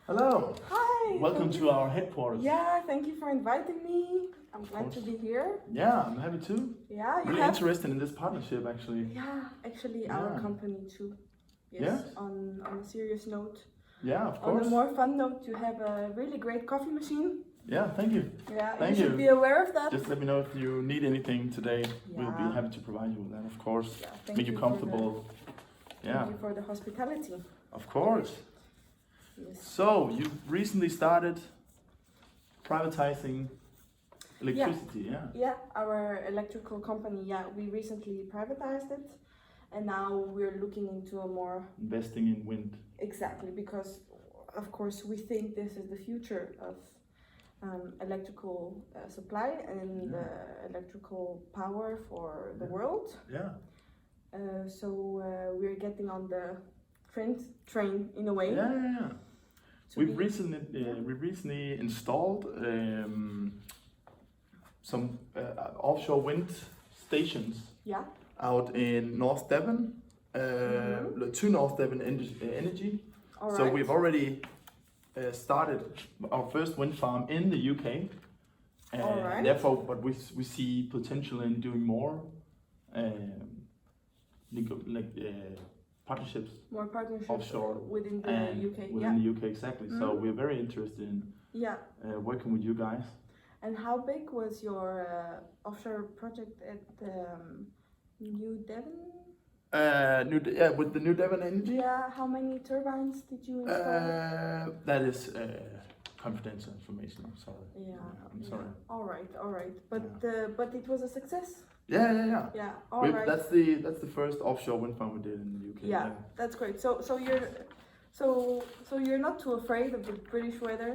Hello, Hi. welcome thank to you. our headquarters. Yeah, thank you for inviting me. I'm glad to course. be here. Yeah, I'm happy too. Yeah, you Really have. interested in this partnership actually. Yeah, actually, our Yeah. company too. Yes. Yes. On a serious note. Yeah, of On a course. more fun note, you have a really great coffee machine. Yeah, thank you. Yeah, Thank you should you. be aware of that. Just let me know if you need anything today. We'll be Yeah. happy to provide you with that, of course. Yeah, thank Make you you comfortable. Yeah, Thank you for the hospitality. of course. Yes. So, you recently started privatizing electricity, yeah? Yeah, our electrical company. Yeah, we recently privatized it, and now we're looking into a more Investing in wind. exactly because, of course, we think this is the future of electrical supply and electrical power for the Yeah. world. Yeah. So we're getting on the train in a way. Yeah, yeah, yeah. to We've be- recently installed some offshore wind stations Yeah. out in North Devon, to North Devon Energy. All So right. we've already started our first wind farm in the UK. All right. Therefore, but we see potential in doing more partnerships More partnerships offshore within the and UK. within the UK exactly. So Mhm. we're very interested in Yeah. working with you guys. And how big was your offshore project at New Devon? With the New Devon Energy. Yeah. How many turbines did you install? That is confidential information. I'm sorry. I'm Yeah. sorry. All right. All right. But it was a success. Yeah. Yeah. All right. That's the first offshore wind farm we did in the UK. Yeah, that's great. So you're not too afraid of the British weather?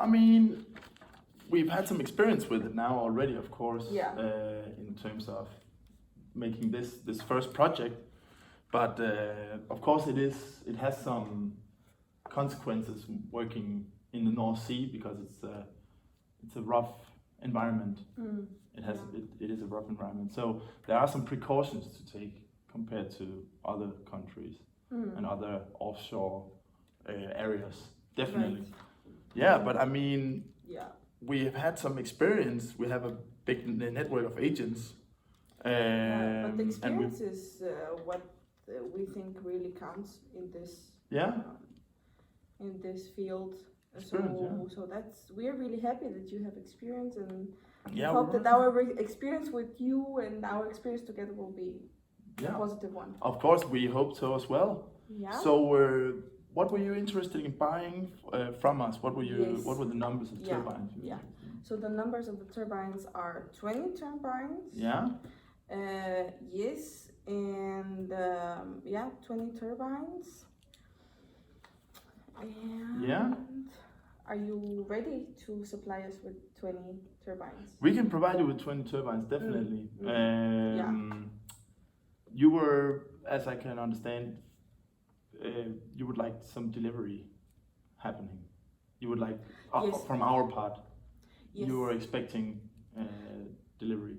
I mean, we've had some experience with it now already, of course. Yeah. In terms of making this first project, but of course it has some consequences working in the North Sea because it's a rough environment. Mm. It is a rough environment, so there are some precautions to take compared to other countries and other offshore areas. Definitely, Right. yeah. But I mean, Yeah. we have had some experience. We have a big network of agents, But the and we, experience is what we think really counts in this yeah, in this field. Experience, yeah. So we're really happy that you have experience, and yeah. hope we're that our experience with you and our experience together will be a yeah. positive one. Of course, we hope so as well. Yeah. So, what were you interested in buying from us? What were Yes. What were the numbers of Yeah, turbines? you yeah. interested in? So the numbers of the turbines are 20 turbines. Yeah. Yes, and 20 turbines. And Yeah. are you ready to supply us with 20 turbines? We can provide you with 20 turbines, definitely. Yeah. You were, as I can understand, you would like some delivery happening. You would like, Yes. from our part, Yes. you were expecting delivery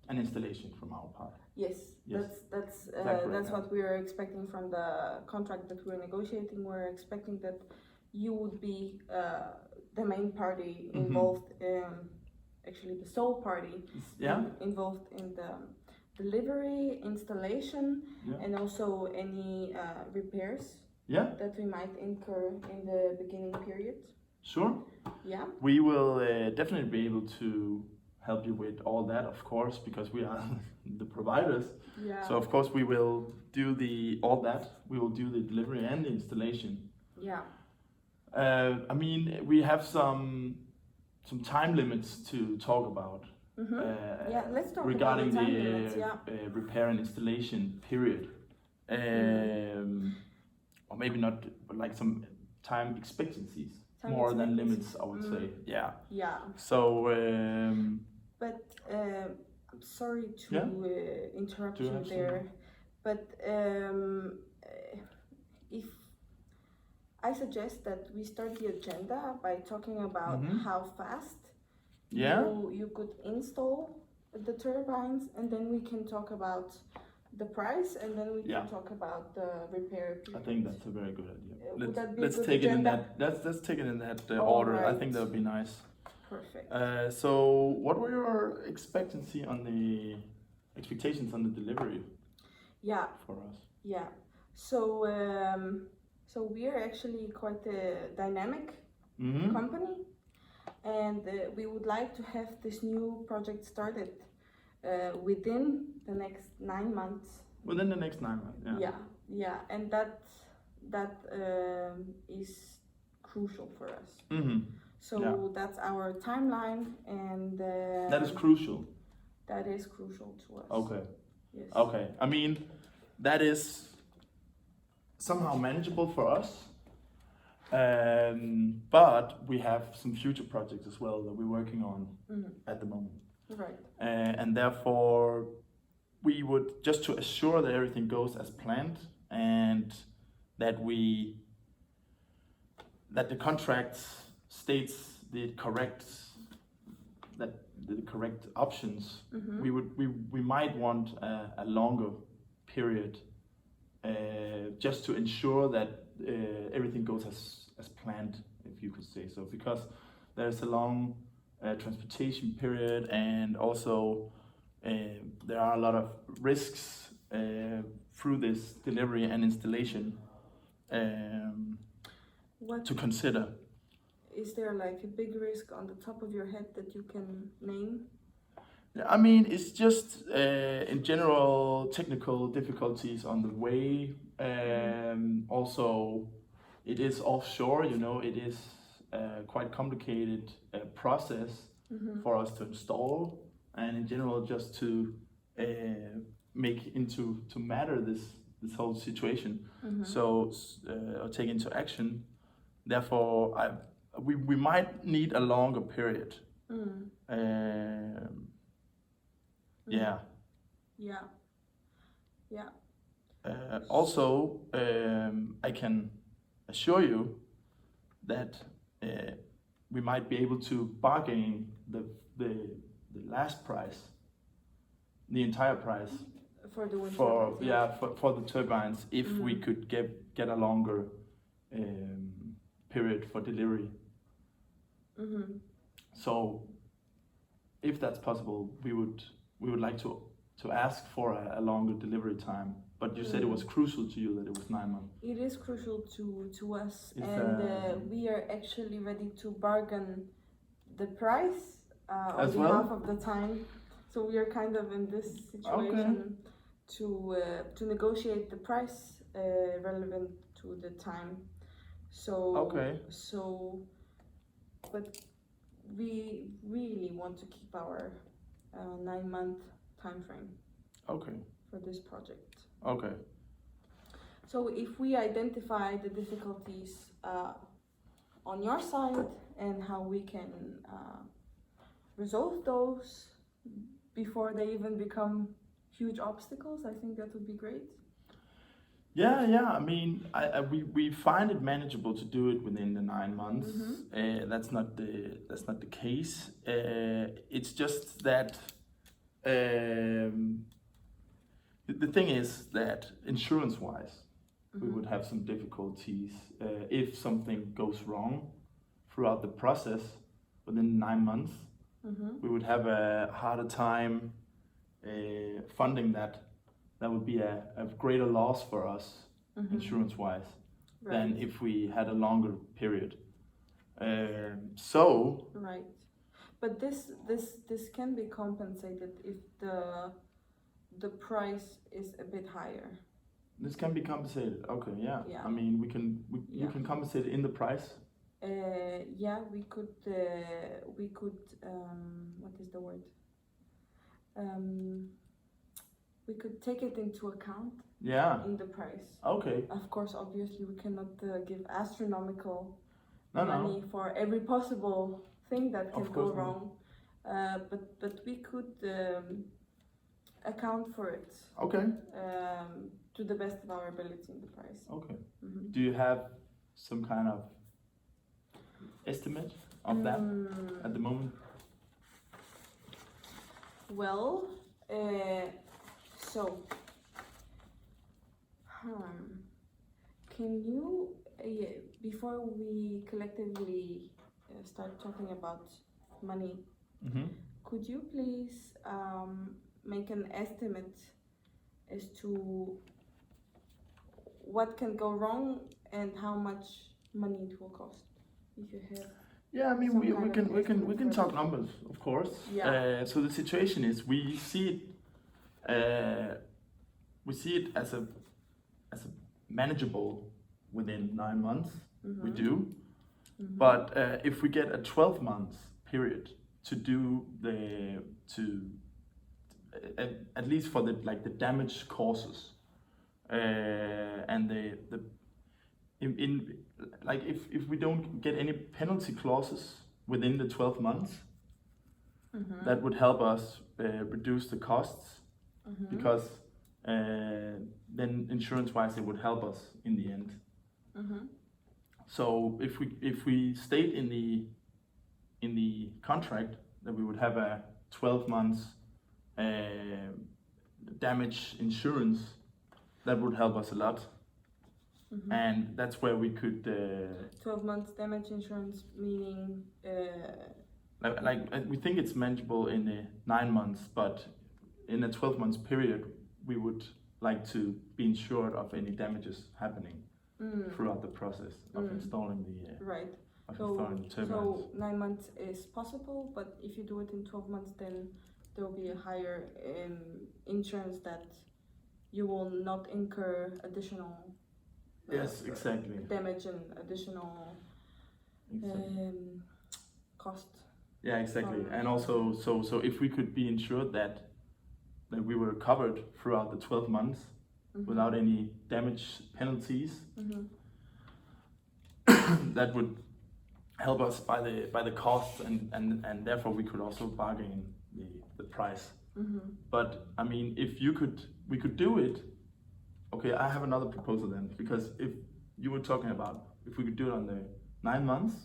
and installation from our part. Yes, Yes. that's that correct, that's yeah? what we are expecting from the contract that we're negotiating. We're expecting that you would be the main party Mhm. involved in, actually the sole party Yeah? involved in the delivery, installation, Yeah. and also any repairs Yeah, that we might incur in the beginning period. sure. Yeah. We will definitely be able to help you with all that, of course, because we are the providers. Yeah. So of course we will do all that. We will do the delivery and the installation. Yeah. I mean, we have some time limits to talk about. Yeah, let's talk regarding about the the time limits, yeah. repair and installation period, or maybe not, but like some time expectancies, Time more than expectancies. limits, I would say. Yeah. Yeah. So But I'm sorry to Yeah. interrupt Do you you have there, but if I suggest that we start the agenda by talking about Mhm. how fast yeah, you could install the turbines, and then we can talk about the price, and then we can Yeah. talk about the repair I period. think that's a very good idea. Would that be a Let's good take it in agenda? that. Let's take it in that All order. I think right. that would be nice. Perfect. So, what were your expectancy on the expectations on the delivery Yeah, for us? yeah. So, so we are actually quite a dynamic Mm-hmm. company, and we would like to have this new project started within the next 9 months. Within the next 9 months. Yeah. Yeah, yeah, and that is crucial for us. Mm-hmm. So Yeah. that's our timeline, and That is crucial. that is crucial to us. Okay. Yes. Okay. I mean, that is somehow manageable for us. But we have some future projects as well that we're working on Mhm. at the moment. Right. And therefore, we would, just to assure that everything goes as planned and that the contract states the correct options. Mhm. We might want a longer period just to ensure that everything goes as planned, if you could say so, because there's a long transportation period, and also there are a lot of risks through this delivery and installation What to consider. is there, like a big risk on the top of your head that you can name? I mean, it's just in general technical difficulties on the way. Also, it is offshore, you know, it is quite complicated process Mhm. for us to install, and in general, just to make to matter this whole situation. Mhm. So or take into action. Therefore, we might need a longer period. Mm. Yeah. Yeah. Yeah. Also, I can assure you that we might be able to bargain the last price, the entire price For the wind for turbines, for the turbines if we Mhm. could get a longer period for delivery. Mhm. So, if that's possible, we would like to ask for a longer delivery time. But you said it was crucial to you that it was 9 months. It is crucial to us, Is, and we are actually ready to bargain the price on As behalf well? of the time. So we are kind of in this situation to negotiate the price relevant to the time. So Okay. so, but we really want to keep our 9-month time frame Okay. for this project. Okay. So if we identify the difficulties on your side and how we can resolve those before they even become huge obstacles, I think that would be great. Yeah. I mean, we find it manageable to do it within the 9 months. That's not the case. It's just that the thing is that insurance-wise, we would have some difficulties if something goes wrong throughout the process within 9 months. Mhm. We would have a harder time funding that. That would be a greater loss for us insurance-wise than Right. if we had a longer period. So Right. But this can be compensated if the price is a bit higher. this can be compensated. Okay, yeah. Yeah. I mean, you Yeah. can compensate it in the price. Yeah, we could what is the word? We could take it into account Yeah. in the price. Okay. Of course, obviously, we cannot give astronomical No. money for every possible thing that can Of go course not. wrong. But we could account for it Okay. to the best of our ability in the price. Okay. Mhm. Do you have some kind of estimate of that at the moment? Well, so Can you, before we collectively start talking about money, could you please make an estimate as to what can go wrong and how much money it will cost? If you have. Yeah, I mean, Some we kind of can estimate for talk that. numbers, of course. Yeah. So the situation is we see it as a manageable within 9 months. We do, but if we get a 12 month period to do at least for the damage causes and if we don't get any penalty clauses within the 12 months, that would help us reduce the costs, because then insurance-wise it would help us in the end. So if we state in the contract that we would have a 12 months damage insurance, that would help us a lot. And that's where we could 12 months damage insurance, meaning we think it's manageable in the 9 months, but in a 12 months period we would like to be insured of any damages happening throughout the process of installing the right. installing the turbines. So 9 months is possible, but if you do it in 12 months, then there will be a higher insurance that you will not incur additional Yes, exactly. damage and additional cost. Yeah, exactly. And also, so if we could be insured that we were covered throughout the 12 months without any damage penalties, that would help us by the costs, and therefore we could also bargain the price. But I mean, we could do it. Okay, I have another proposal then, because if you were talking about if we could do it on the 9 months,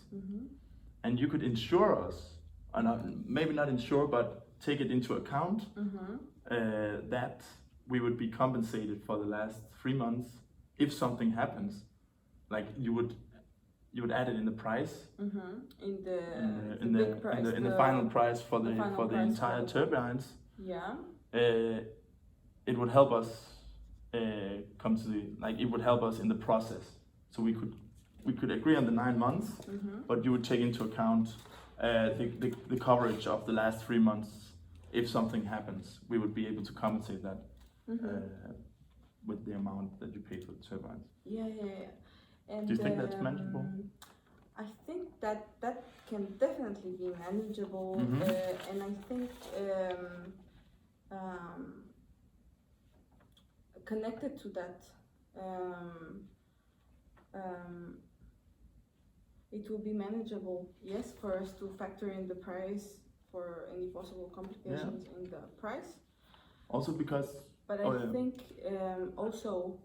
and you could insure us, and maybe not insure, but take it into account that we would be compensated for the last 3 months if something happens. Like you would add it in the price, in the big price, in the final price for the entire turbines. Yeah. It would help us come to it would help us in the process. So we could agree on the 9 months, but you would take into account the coverage of the last 3 months. If something happens, we would be able to compensate that with the amount that you paid for the turbines. Yeah. And, do you think that's manageable? I think that can definitely be manageable, and I think connected to that, it will be manageable, yes, for us to factor in the price for any possible complications in the price. Also because... But I think also,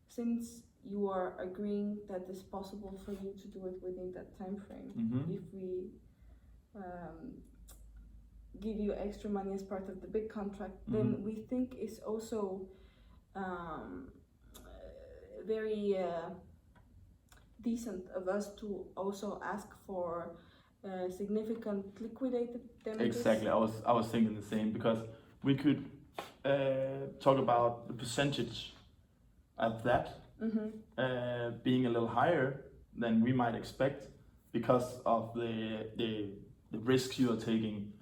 since you are agreeing that it's possible for you to do it within that time frame, if we give you extra money as part of the big contract, then we think it's also very decent of us to also ask for significant liquidated damages. Exactly, I was thinking the same, because we could talk about the percentage of that being a little higher than we might expect, because of the risk you are taking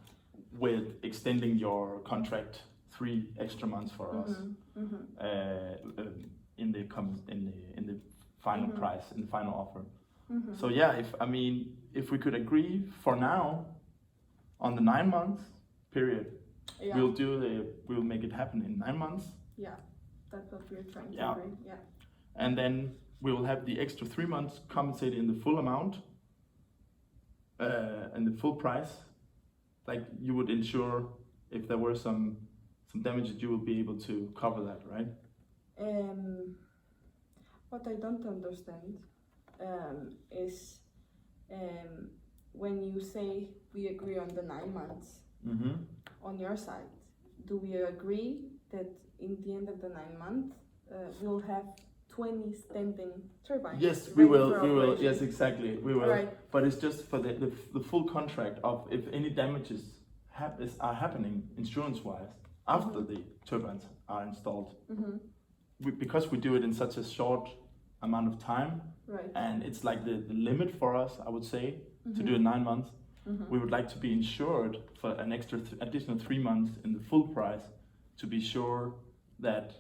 with extending your contract 3 extra months for us in the final price, in the final offer. So yeah, if we could agree for now on the 9 months period, we'll make it happen in 9 months. Yeah, that's what we're trying to agree. Yeah. And then we will have the extra 3 months compensated in the full amount and the full price. Like you would insure if there were some damages, you will be able to cover that, right? What I don't understand is when you say we agree on the 9 months, on your side, do we agree that in the end of the 9 months we'll have 20 standing turbines. Yes, we ready will. for We will. operation. Yes, exactly. We will. Right. But it's just for the full contract of if any damages are happening insurance-wise after the turbines are installed. Because we do it in such a short amount of time, Right. and it's like the limit for us, I would say, to do it 9 months. We would like to be insured for an extra additional 3 months in the full price to be sure that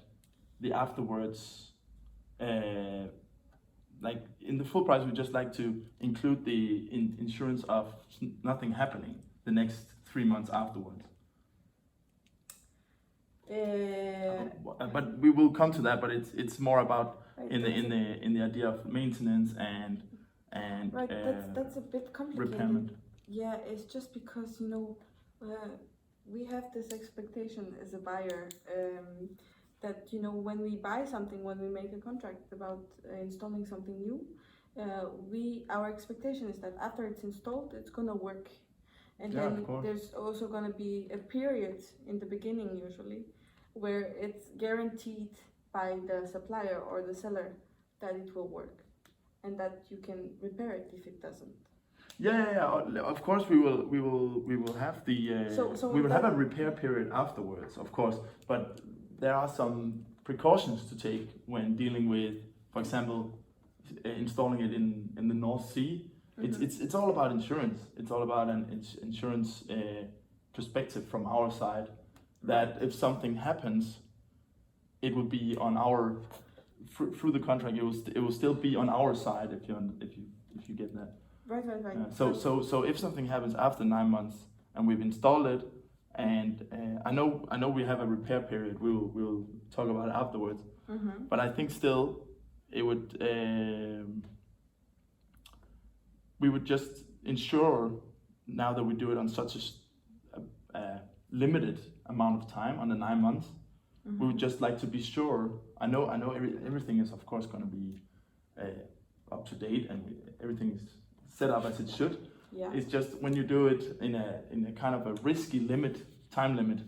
the afterwards, like in the full price, we just like to include the insurance of nothing happening the next 3 months afterwards. But we will come to that. But it's more about Right, in the idea of maintenance and right. That's a bit complicated. repairment. Yeah, it's just because we have this expectation as a buyer that when we buy something, when we make a contract about installing something new, our expectation is that after it's installed, it's gonna work, and Yeah, then of course. there's also gonna be a period in the beginning usually where it's guaranteed by the supplier or the seller that it will work, and that you can repair it if it doesn't. Yeah. Of course, we will have the So we will have a repair period afterwards, of course. But there are some precautions to take when dealing with, for example, installing it in the North Sea. It's all about insurance. It's all about an insurance perspective from our side. That if something happens, it will be on our through the contract. It will still be on our side if you get that. Right. So if something happens after 9 months and we've installed it, and I know we have a repair period. We'll talk about it afterwards. But I think still it would we would just ensure now that we do it on such a limited amount of time on the 9 months. We would just like to be sure. I know everything is of course going to be up to date and everything is set up as it should. Yeah. It's just when you do it in a kind of a risky time limit.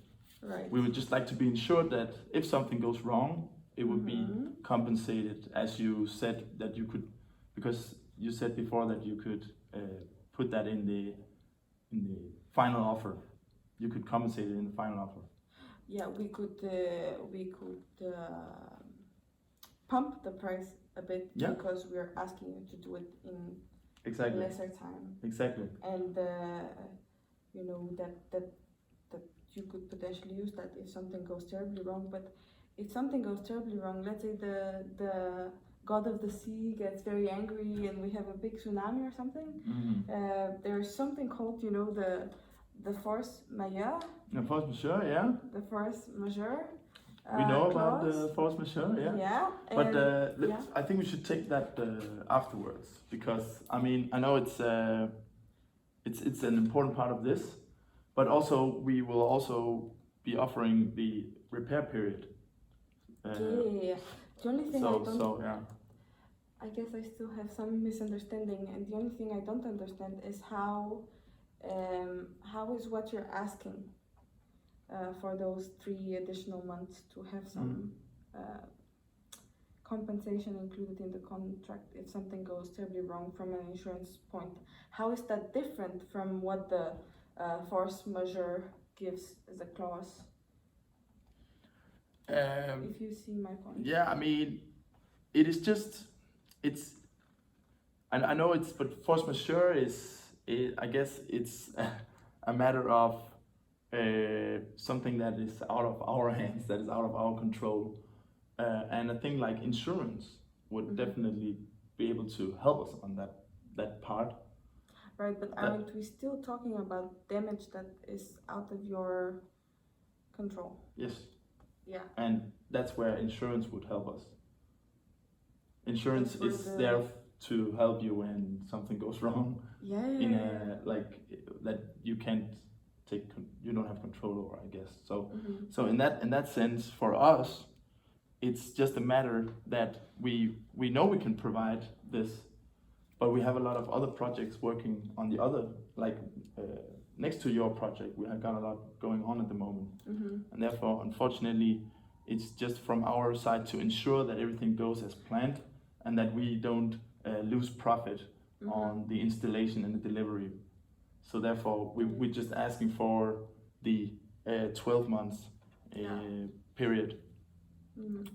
Right. We would just like to be ensured that if something goes wrong, it would be compensated, as you said that you could, because you said before that you could put that in the final offer. You could compensate it in the final offer. Yeah, we could pump the price a bit because we're asking you to do it in Exactly. lesser time, Exactly. and that you could potentially use that if something goes terribly wrong. But if something goes terribly wrong, let's say the god of the sea gets very angry and we have a big tsunami or something, there's something called the force majeure. The force majeure, yeah. The force majeure. We know clause. about the force majeure, yeah. Yeah. But I think we should take that afterwards, because I mean I know it's an important part of this, but also we will also be offering the repair period. Yeah. The only thing yeah. I guess I still have some misunderstanding, and the only thing I don't understand is how is what you're asking for those 3 additional months to have some compensation included in the contract if something goes terribly wrong from an insurance point. How is that different from what the force majeure gives as a clause? If you see my point. Yeah, I mean, it is just, I know but force majeure I guess it's a matter of something that is out of our hands, that is out of our control. And a thing like insurance would definitely be able to help us on that part. Right, but aren't we still talking about damage that is out of your control? Yes. Yeah. And that's where insurance would help us. Insurance is there to help you when something goes wrong. Yeah. In that you can't you don't have control over, I guess. So in that sense, for us, it's just a matter that we know we can provide this, but we have a lot of other projects working on the other, next to your project. We have got a lot going on at the moment, and therefore, unfortunately, It's just from our side to ensure that everything goes as planned and that we don't lose profit on the installation and the delivery. So therefore, we're just asking for the 12 months period.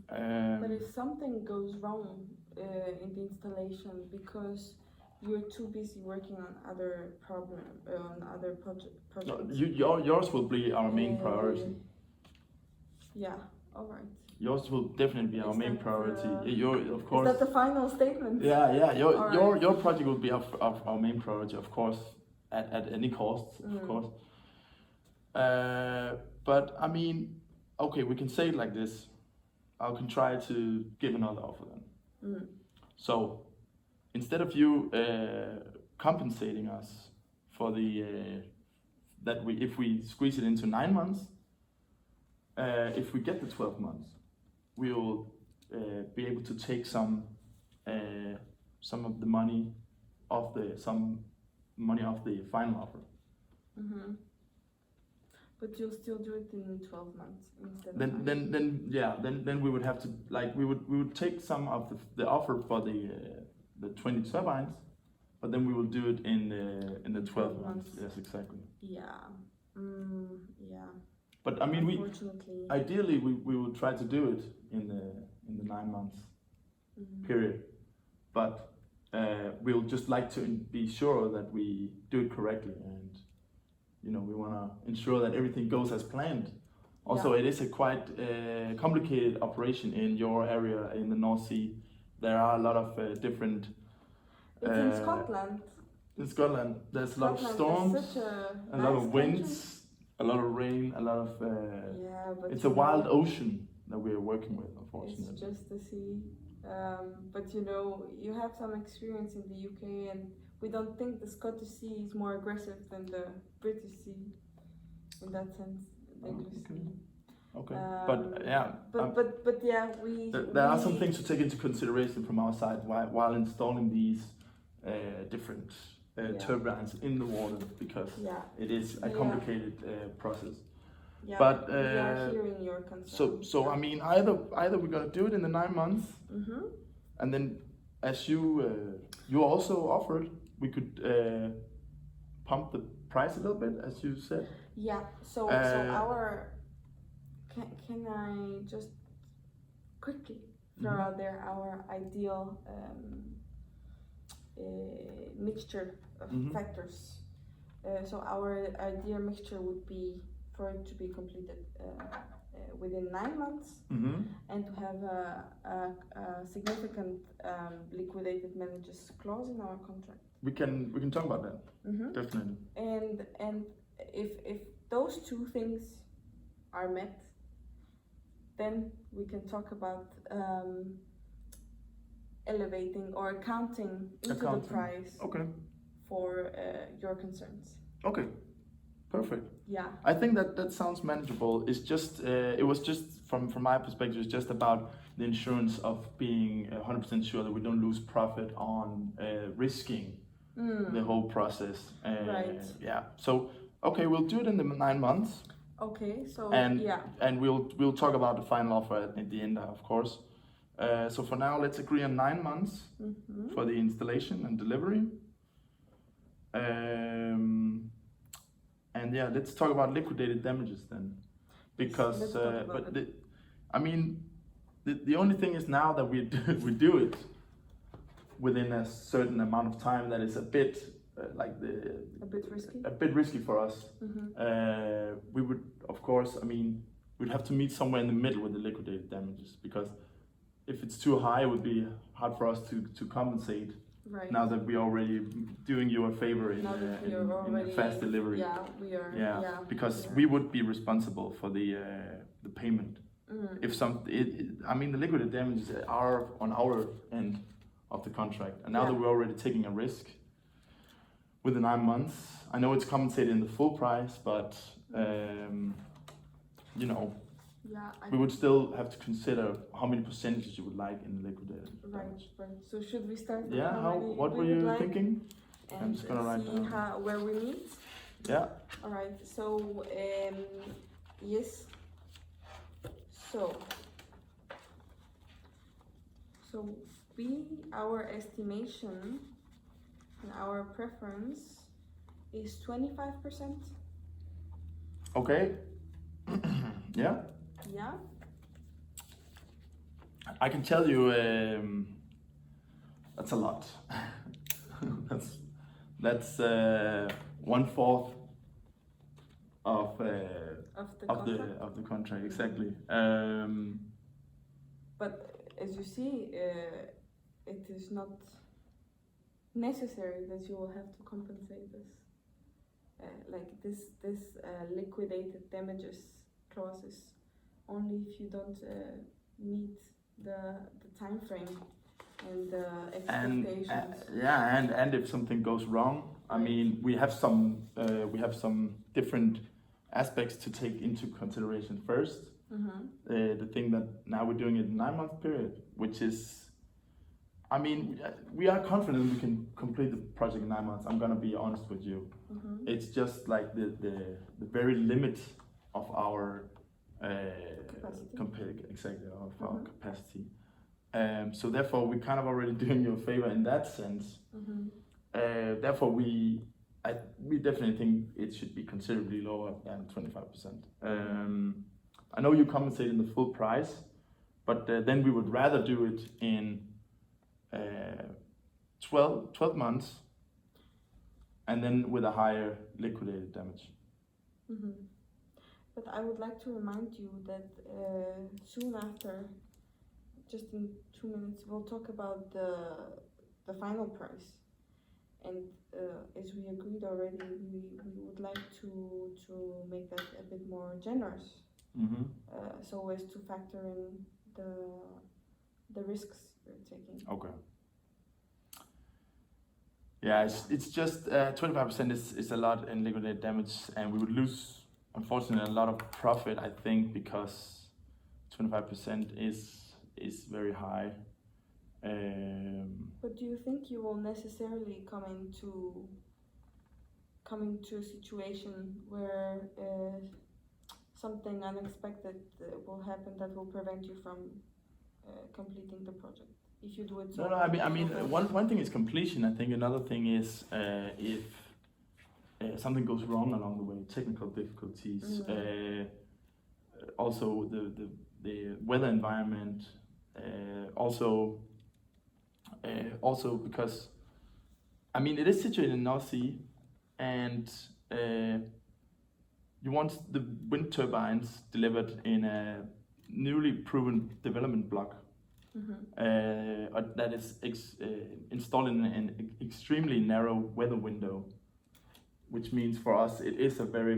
But if something goes wrong in the installation because you're too busy working on other projects. No, yours will be our main priority. Yeah, all right. Yours will definitely be our main priority. Your, of course. Is that the final statement? Yeah. Your project will be of our main priority, of course, at any cost, of course. But I mean, okay, we can say it like this. I can try to give another offer then. So instead of you compensating us for the if we squeeze it into 9 months, if we get the 12 months, we will be able to take some of the money off the final offer. But you'll still do it in 12 months instead. Then we would have to we would take some of the offer for the 20 turbines, but then we will do it in the 12 months. Yes, exactly. Yeah. Yeah. But I mean, ideally we will try to do it in the 9 months period. But we'll just like to be sure that we do it correctly, and we want to ensure that everything goes as planned. Also, it is a quite complicated operation in your area in the North Sea. There are a lot of different. It's in Scotland. In Scotland, there's a lot of storms, a lot of winds, a lot of rain, a lot of. But it's a wild ocean that we are working with, unfortunately. It's just the sea, but you have some experience in the UK, and we don't think the Scottish Sea is more aggressive than the British Sea, in that sense. The English Sea. Okay, but there are some things to take into consideration from our side while installing these different turbines in the water, because it is a complicated process. Yeah, but we are hearing your concerns. So I mean, either we're gonna do it in the 9 months, and then as you also offered, we could pump the price a little bit, as you said. Yeah. So our can I just quickly throw out there our ideal mixture of factors. So our ideal mixture would be for it to be completed within 9 months, and to have a significant liquidated damages clause in our contract. We can talk about that. Definitely. And if those two things are met, then we can talk about elevating or accounting into the price for your concerns. Okay, perfect. Yeah. I think that sounds manageable. It's just it was just from my perspective, it's just about the insurance of being 100% sure that we don't lose profit on risking the whole process. Right. Yeah. So okay, we'll do it in the 9 months. Okay. So and we'll talk about the final offer at the end, of course. So for now, let's agree on 9 months for the installation and delivery. And let's talk about liquidated damages then, because the only thing is now that we do it within a certain amount of time that is a bit a bit risky for us. We would, of course, we'd have to meet somewhere in the middle with the liquidated damages, because if it's too high, it would be hard for us to compensate. Right. Now that we're already doing you a favor in a fast delivery. Yeah, we are. Yeah, because we would be responsible for the payment. If the liquidated damages are on our end of the contract, and now that we're already taking a risk with the 9 months, I know it's compensated in the full price, but we would still have to consider how many percentages you would like in the liquidated. Right. So should we start? What were you thinking? And I'm just gonna write down. Where we meet. Yeah. All right. So yes. So So our estimation and our preference is 25%. Okay. Yeah. Yeah. I can tell you that's a lot. that's 1/4 of the contract exactly. But as you see, it is not necessary that you will have to compensate this. Like this liquidated damages clauses only if you don't meet the time frame and the expectations. And if something goes wrong, I mean we have some different aspects to take into consideration first. The thing that now we're doing it in 9-month period, which is, I mean, we are confident we can complete the project in 9 months. I'm gonna be honest with you. It's just like the very limit of our capacity. Our capacity. So therefore, we're kind of already doing you a favor in that sense. Therefore, we definitely think it should be considerably lower than 25%. I know you compensate in the full price, but then we would rather do it in 12 months and then with a higher liquidated damage. But I would like to remind you that soon after, just in 2 minutes, we'll talk about the final price. And as we agreed already, we would like to make that a bit more generous, so as to factor in the risks we're taking. Okay. Yeah, it's just 25% is a lot in liquidated damage, and we would lose, unfortunately, a lot of profit, I think, because 25% is very high. But do you think you will necessarily come into a situation where something unexpected will happen that will prevent you from completing the project if you do it? No. I mean, one thing is completion. I think another thing is if something goes wrong along the way, technical difficulties. Also the weather environment. Also because, I mean, it is situated in North Sea, and you want the wind turbines delivered in a newly proven development block that is installed in an extremely narrow weather window, which means for us it is a very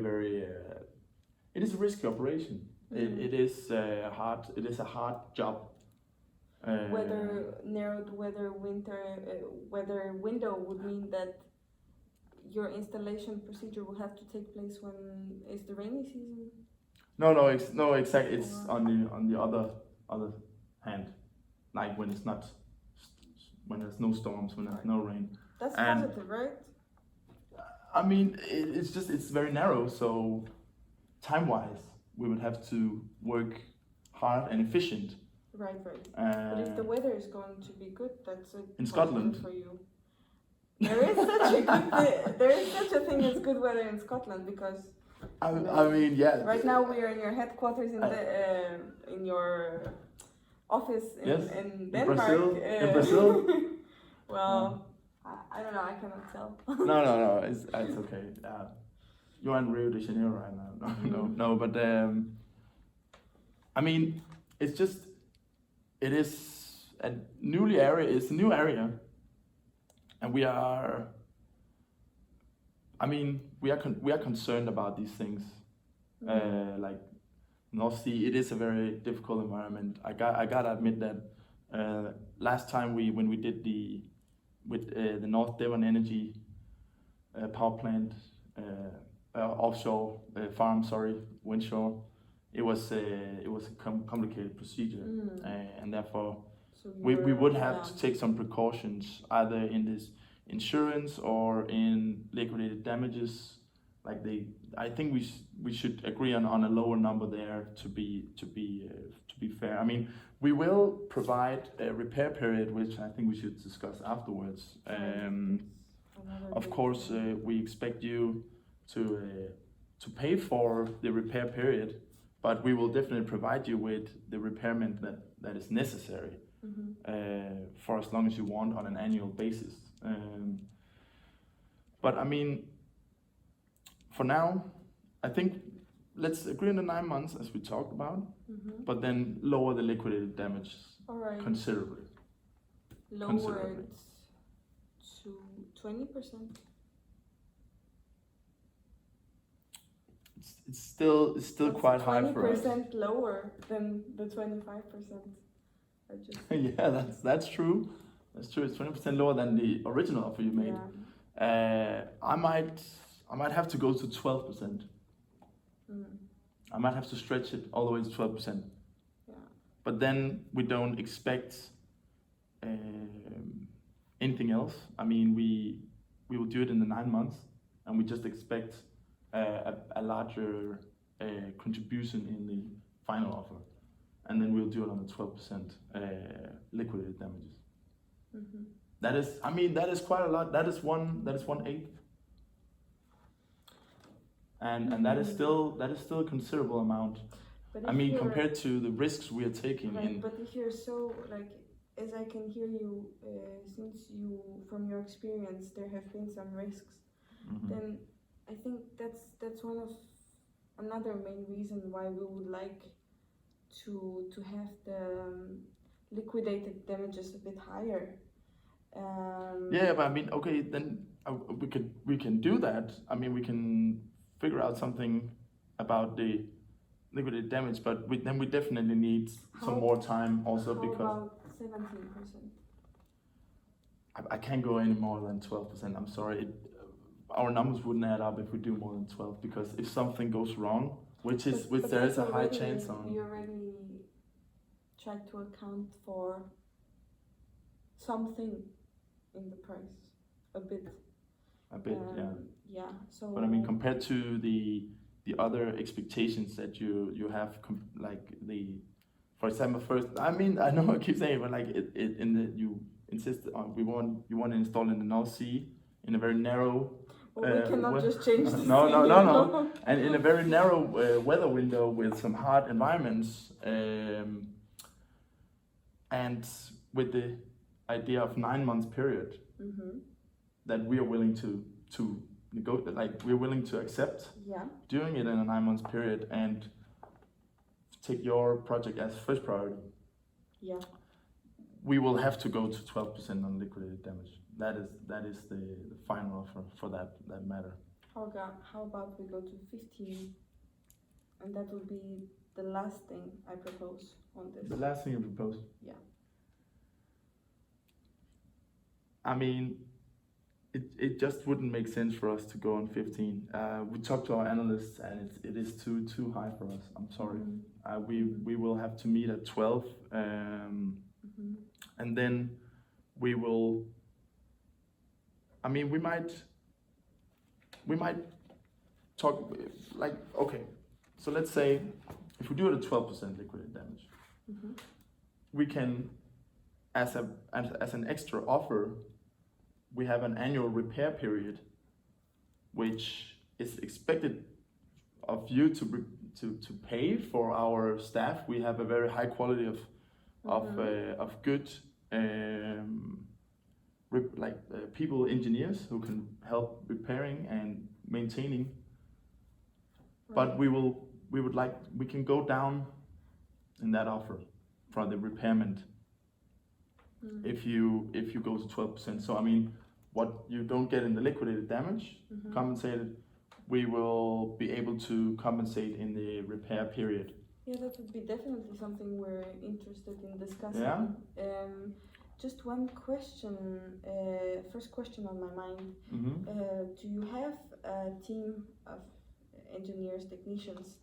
it is a risky operation. It is a hard job. Narrowed weather window would mean that your installation procedure will have to take place when is the rainy season? No, exactly. It's on the other hand, like when there's no storms, when there's no rain. That's positive, right? I mean, it's very narrow, so time-wise, we would have to work hard and efficient. Right. But if the weather is going to be good, that's in Scotland for you. There is such a thing as good weather in Scotland, because I mean, yeah. Right now we are in your headquarters in your office in Denmark. In Brazil. Well, I don't know. I cannot tell. No. It's okay. You're in Rio de Janeiro right now. No. But I mean, it's just. It is a It's a new area, and we are concerned about these things. Like North Sea, it is a very difficult environment. I gotta admit that last time when we did the North Devon Energy power plant offshore farm, windshore. It was a complicated procedure, and therefore we would have to take some precautions either in this insurance or in liquidated damages. I think we should agree on a lower number there to be be fair. I mean, we will provide a repair period, which I think we should discuss afterwards. Of course, we expect you to pay for the repair period, but we will definitely provide you with the repairment that is necessary for as long as you want on an annual basis. But I mean, for now, I think let's agree on the 9 months as we talked about, but then lower the liquidated damage considerably. Lower it to 20%. It's still quite high for us. 20% lower than the 25%. Yeah, that's true. That's true. It's 20% lower than the original offer you made. Yeah. I might have to go to 12%. I might have to stretch it all the way to 12%. Yeah. But then we don't expect anything else. I mean, we will do it in the 9 months, and we just expect a larger contribution in the final offer, and then we'll do it on the 12% liquidated damages. That is quite a lot. That is 1/8, and that is still a considerable amount. I mean, compared to the risks we are taking. Right, but if you're so as I can hear you, since you from your experience there have been some risks, then I think that's one of another main reason why we would like to have the liquidated damages a bit higher. Yeah, but I mean, okay, then we can do that. I mean, we can figure out something about the liquidated damage, but we definitely need some more time also because. How about 17%? I can't go any more than 12%. I'm sorry. Our numbers wouldn't add up if we do more than 12, because if something goes wrong, which there is a high chance on. You already tried to account for something in the price, a bit. Yeah. Yeah. So. But I mean, compared to the other expectations that you have, for example, first. I mean, I know I keep saying, but like you insist on you want to install in the North Sea in a very narrow. Well, we cannot just change the No. And in a very narrow weather window with some hard environments, and with the idea of 9 months period that we are willing to negotiate, like we're willing to accept doing it in a 9 months period and take your project as first priority. Yeah. We will have to go to 12% on liquidated damage. That is the final offer for that matter. How about we go to 15, and that would be the last thing I propose on this. The last thing you propose? Yeah. I mean, it just wouldn't make sense for us to go on 15. We talked to our analysts, and it is too high for us. I'm sorry. We will have to meet at 12, and then we will. I mean, we might talk like, okay, so let's say if we do it at 12% liquidated damage, we can, as an extra offer, we have an annual repair period, which is expected of you to pay for our staff. We have a very high quality of good people, engineers who can help repairing and maintaining. But we can go down in that offer for the repairment if you go to 12%. So I mean, what you don't get in the liquidated damage compensated, we will be able to compensate in the repair period. Yeah, that would be definitely something we're interested in discussing. Yeah. Just one question, first question on my mind. Do you have a team of engineers, technicians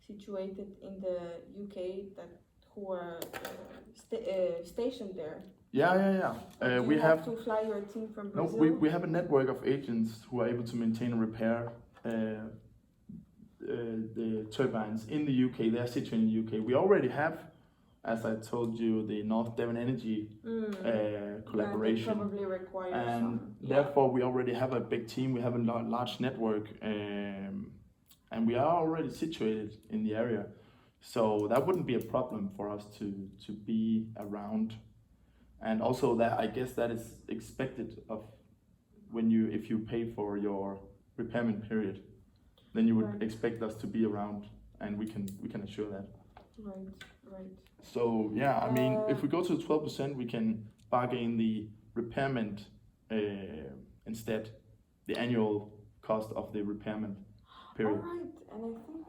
situated in the UK who are stationed there? Yeah. Do you have to fly your team from Brazil? No, we have a network of agents who are able to maintain and repair the turbines in the UK. They are situated in the UK. We already have as I told you, the North Devon Energy collaboration. Yeah, they probably require And some. therefore, we already have a big team. We have a large network, and we are already situated in the area. So that wouldn't be a problem for us to be around. And also that I guess that is expected of if you pay for your repairment period, then you would Right. expect us to be around, and we can assure that. Right. So yeah, I mean, if we go to 12%, we can bargain the repairment instead, the annual cost of the repairment period. All right, and I think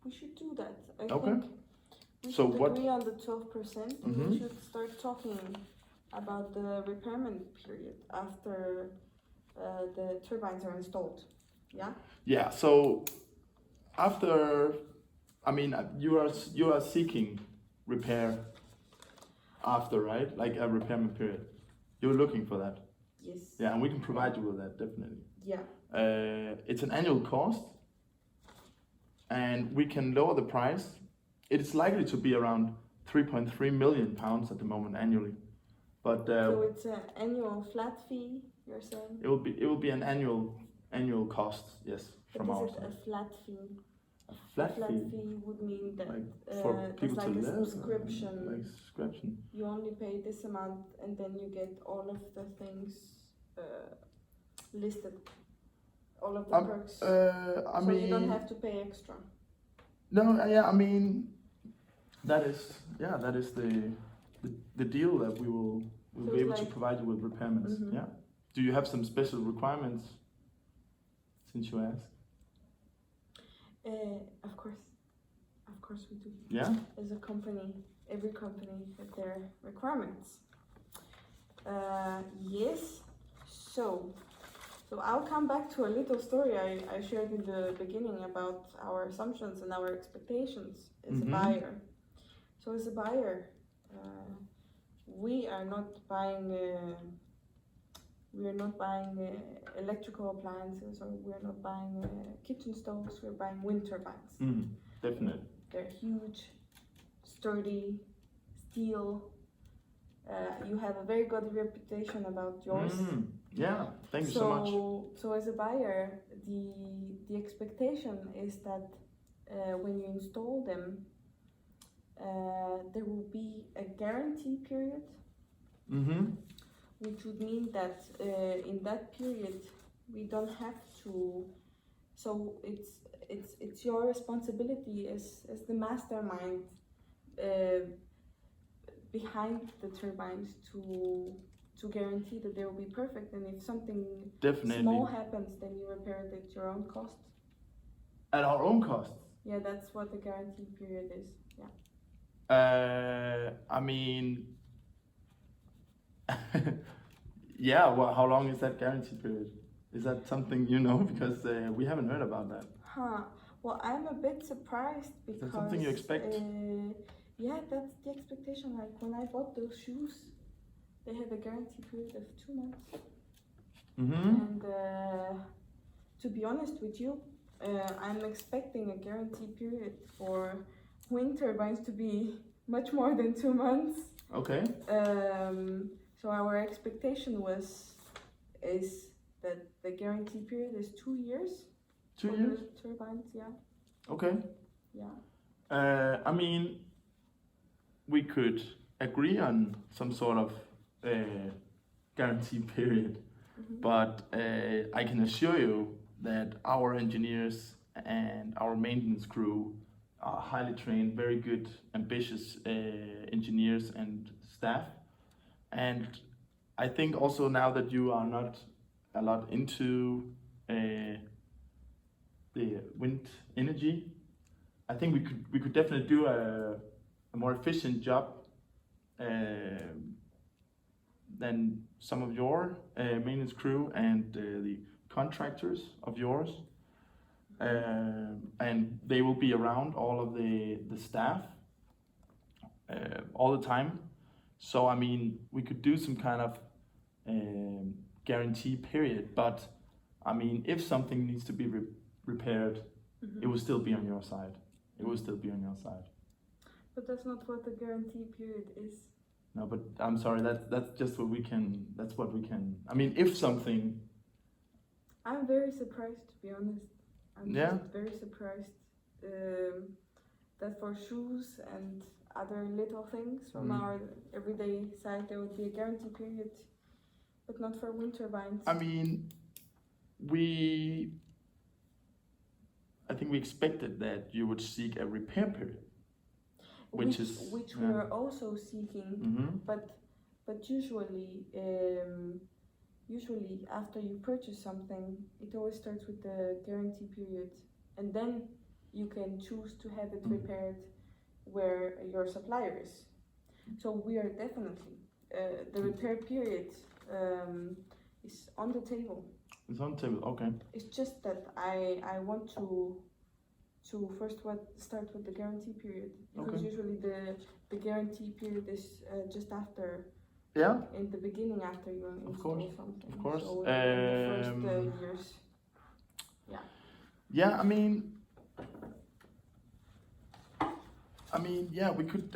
we should do that. I Okay. think we So should what- agree on the 12%, and Mhm. we should start talking about the repairment period after the turbines are installed. Yeah. Yeah. So after, I mean, you are seeking repair after, right? Like a repairment period. You're looking for that. Yes. Yeah, and we can provide you with that definitely. Yeah. It's an annual cost, and we can lower the price. It is likely to be around 3.3 million pounds at the moment annually, but So it's an annual flat fee, you're saying? it will be an annual cost, yes, from But our is it a side. flat fee? A flat A fee, would mean that like for there's people like to a live, subscription. like subscription. You only pay this amount, and then you get all of the things listed, all of the perks. I So mean, you don't have to pay extra. no, yeah, I mean, that is the deal that we'll So be it's able to like- provide you with repairments. Mhm. Yeah. Do you have some special requirements? Since you asked. Of course we do. Yeah. As a company, every company has their requirements. Yes. So I'll come back to a little story I shared in the beginning about our assumptions and our expectations as Mhm. a buyer. So as a buyer, we are not buying. We are not buying electrical appliances, or we are not buying kitchen stoves. We're buying wind turbines. Definitely. They're huge, sturdy, steel. You have a very good reputation about yours. Yeah. Thank you so much. So as a buyer, the expectation is that when you install them, there will be a guarantee period, which would mean that in that period we don't have to. So it's your responsibility as the mastermind behind the turbines to guarantee that they will be perfect, and if something Definitely. small happens, then you repair it at your own cost. At our own cost. Yeah, that's what the guarantee period is. Yeah. I mean, yeah. Well, how long is that guarantee period? Is that something you know? Because we haven't heard about that. Huh. Well, I'm a bit surprised because. Is that something you expect? Yeah, that's the expectation. Like when I bought those shoes, they have a guarantee period of 2 months. And to be honest with you, I'm expecting a guarantee period for wind turbines to be much more than 2 months. Okay. So our expectation is that the guarantee period is 2 years. 2 for years. the turbines, yeah. Okay. Yeah. I mean, we could agree on some sort of guarantee period, but I can assure you that our engineers and our maintenance crew are highly trained, very good, ambitious engineers and staff. And I think also now that you are not a lot into the wind energy, I think we could definitely do a more efficient job than some of your maintenance crew and the contractors of yours. And they will be around all of the staff all the time. So I mean, we could do some kind of guarantee period, but I mean, if something needs to be repaired, it will still be on your side. It will still be on your side. But that's not what the guarantee period is. No, but I'm sorry. That's just what we can. That's what we can. I mean, if something. I'm very surprised, to be honest. I'm Yeah. just very surprised that for shoes and other little things from our everyday side there would be a guarantee period, but not for wind turbines. I mean, I think we expected that you would seek a repair period, which we are also seeking, but usually after you purchase something, it always starts with the guarantee period, and then you can choose to have it repaired where your supplier is. So we are definitely the repair period is on the table. It's on the table. Okay. It's just that I want to first start with the guarantee period, because usually the guarantee period is just after. Yeah. In the beginning, after you install something. Of course. So in the first years. Yeah. Yeah, I mean, yeah, we could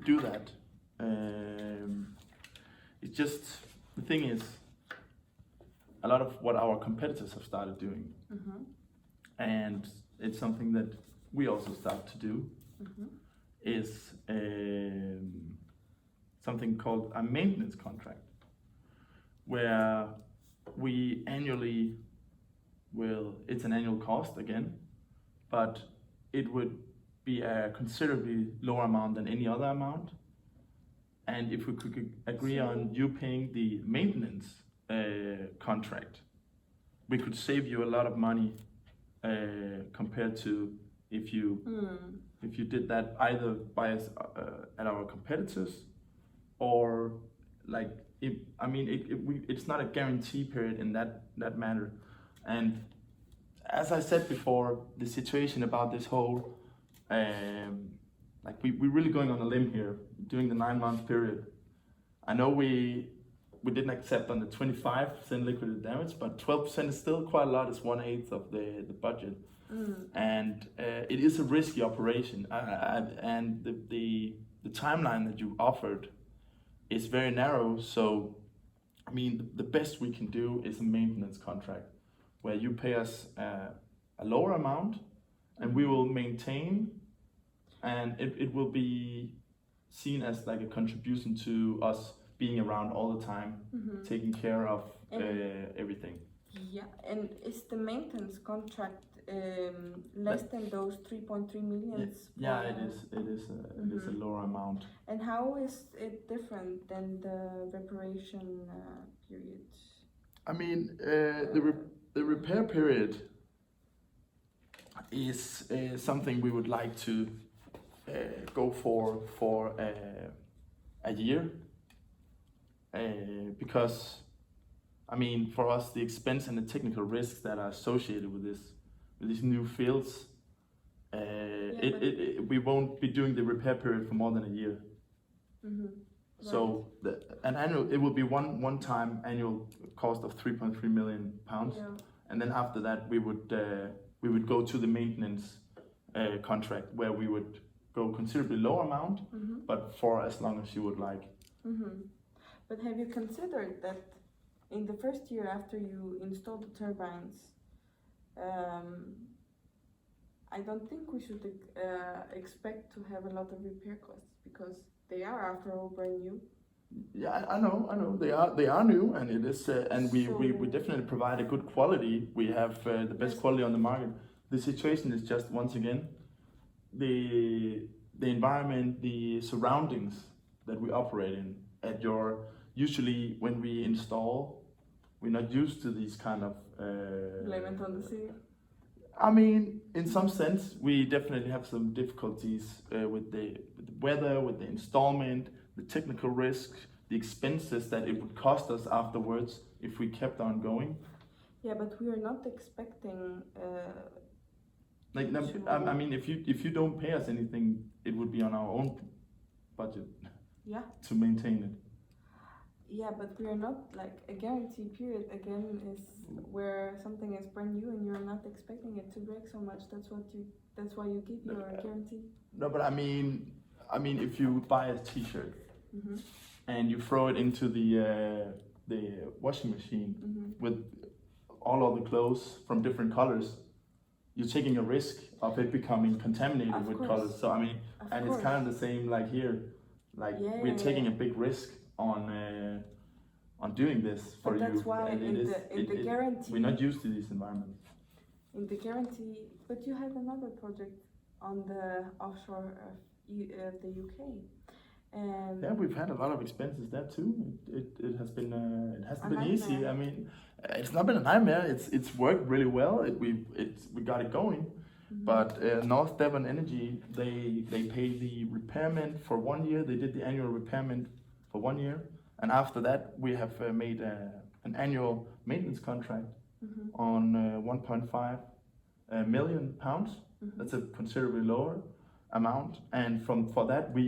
do that. It's just the thing is, a lot of what our competitors have started doing, and it's something that we also start to do, is something called a maintenance contract, where we annually it's an annual cost again, but it would be a considerably lower amount than any other amount. And if we could agree on you paying the maintenance contract, we could save you a lot of money compared to if you did that either by us at our competitors, or like it's not a guarantee period in that matter. And as I said before, the situation about this whole we're really going on a limb here during the 9-month period. I know we didn't accept on the 25% liquidated damage, but 12% is still quite a lot. It's 1/8 of the budget. And it is a risky operation, and the timeline that you offered is very narrow. So, I mean, the best we can do is a maintenance contract, where you pay us a lower amount, and we will maintain, and it will be seen as like a contribution to us being around all the time, taking care of everything. Yeah, and is the maintenance contract less than those 3.3 million? Yeah, it is. It is a lower amount. And how is it different than the reparation period? I mean, the repair period is something we would like to go for a year, because I mean, for us, the expense and the technical risks that are associated with these new fields, we won't be doing the repair period for more than a year. So it will be one-time annual cost of 3.3 million pounds, and then after that we would go to the maintenance contract, where we would go considerably lower amount, but for as long as you would like. But have you considered that in the first year after you install the turbines, I don't think we should expect to have a lot of repair costs, because they are, after all, brand new. Yeah, I know. They are new, and it is, and we definitely provide a good quality. We have the best quality on the market. The situation is just, once again, the environment, the surroundings that we operate in. Usually when we install, we're not used to these kind of. Blame it on the sea. I mean, in some sense, we definitely have some difficulties with the weather, with the installment, the technical risk, the expenses that it would cost us afterwards if we kept on going. Yeah, but we are not expecting. I mean, if you don't pay us anything, it would be on our own budget. Yeah. To maintain it. Yeah, but we are not like a guarantee period again is where something is brand new and you're not expecting it to break so much. That's why you give your guarantee. No, but I mean, if you buy a T-shirt Mm-hmm. and you throw it into the washing machine Mm-hmm. with all of the clothes from different colors, you're taking a risk of it becoming contaminated Of with course. colors. So I mean, Of and course. it's kind of the same like here. Like Yeah, we're taking yeah. a big risk on doing this for But you. that's why and in the guarantee. we're not used to these environments. In the guarantee, but you had another project on the offshore of the UK, and Yeah, we've had a lot of expenses there too. It has been it hasn't been easy. nightmare. I mean, it's not been a nightmare. It's worked really well. We got it going. Mhm. But North Devon Energy, they pay the repairment for 1 year. They did the annual repairment for 1 year, and after that we have made an annual maintenance contract Mhm. on 1.5 million pounds. Mhm. That's a considerably lower amount, and for that we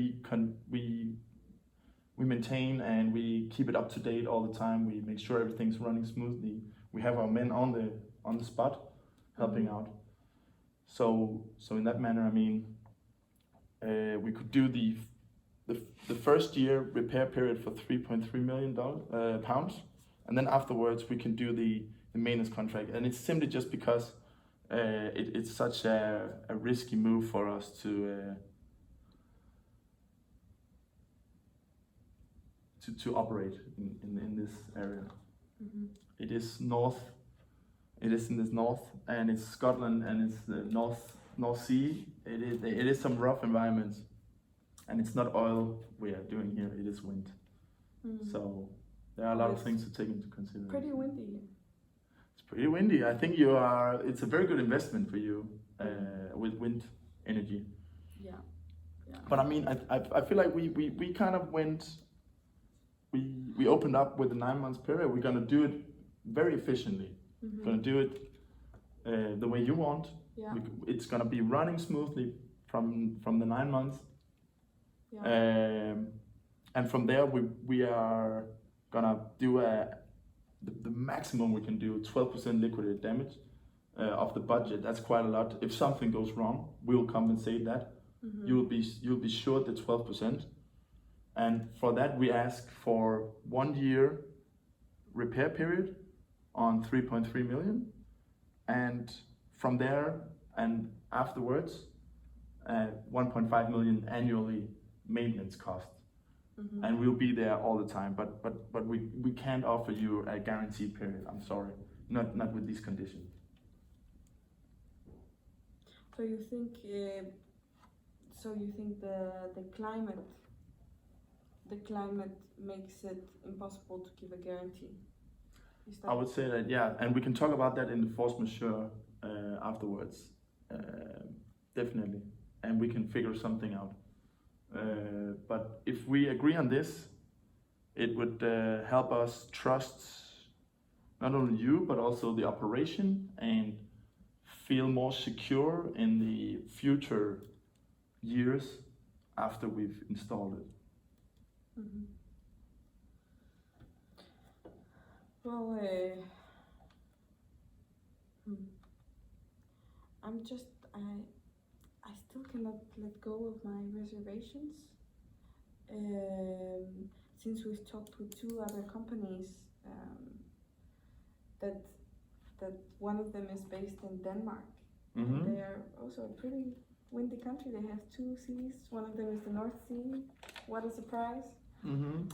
maintain and we keep it up to date all the time. We make sure everything's running smoothly. We have our men on the spot helping out. So in that manner, I mean, we could do the first year repair period for 3.3 million pounds, and then afterwards we can do the maintenance contract. And it's simply just because it's such a risky move for us to operate in this area. Mhm. It is north. It is in this north, and it's Scotland, and it's the North Sea. It is some rough environments, and it's not oil we are doing here. It is wind. Mhm. So there are a lot of It's things to take into consideration. Pretty windy here. It's pretty windy. I think it's a very good investment for you with wind energy. Yeah. Yeah. But I mean, I feel like we kind of went. We opened up with a 9 months period. We're gonna do it very efficiently. Mhm. We're gonna do it the way you want. Yeah. It's gonna be running smoothly from the 9 months, Yeah. and from there we are gonna do the maximum we can do 12% liquidated damage of the budget. That's quite a lot. If something goes wrong, we will compensate that. Mhm. You'll be sure the 12%, and for that we ask for 1 year repair period on 3.3 million, and from there and afterwards 1.5 million annually maintenance cost. Mhm. And we'll be there all the time, but we can't offer you a guarantee period. I'm sorry, not with these conditions. So you think the climate makes it impossible to give a guarantee? Is that I would say that, yeah, and we can talk about that in the force majeure afterwards, definitely, and we can figure something out. But if we agree on this, it would help us trust not only you but also the operation and feel more secure in the future years after we've installed it. Mhm. Well, I'm just I still cannot let go of my reservations. Since we've talked with 2 other companies, that one of them is based in Denmark. Mm-hmm. They are also a pretty windy country. They have 2 seas. One of them is the North Sea. What a surprise! Mm-hmm.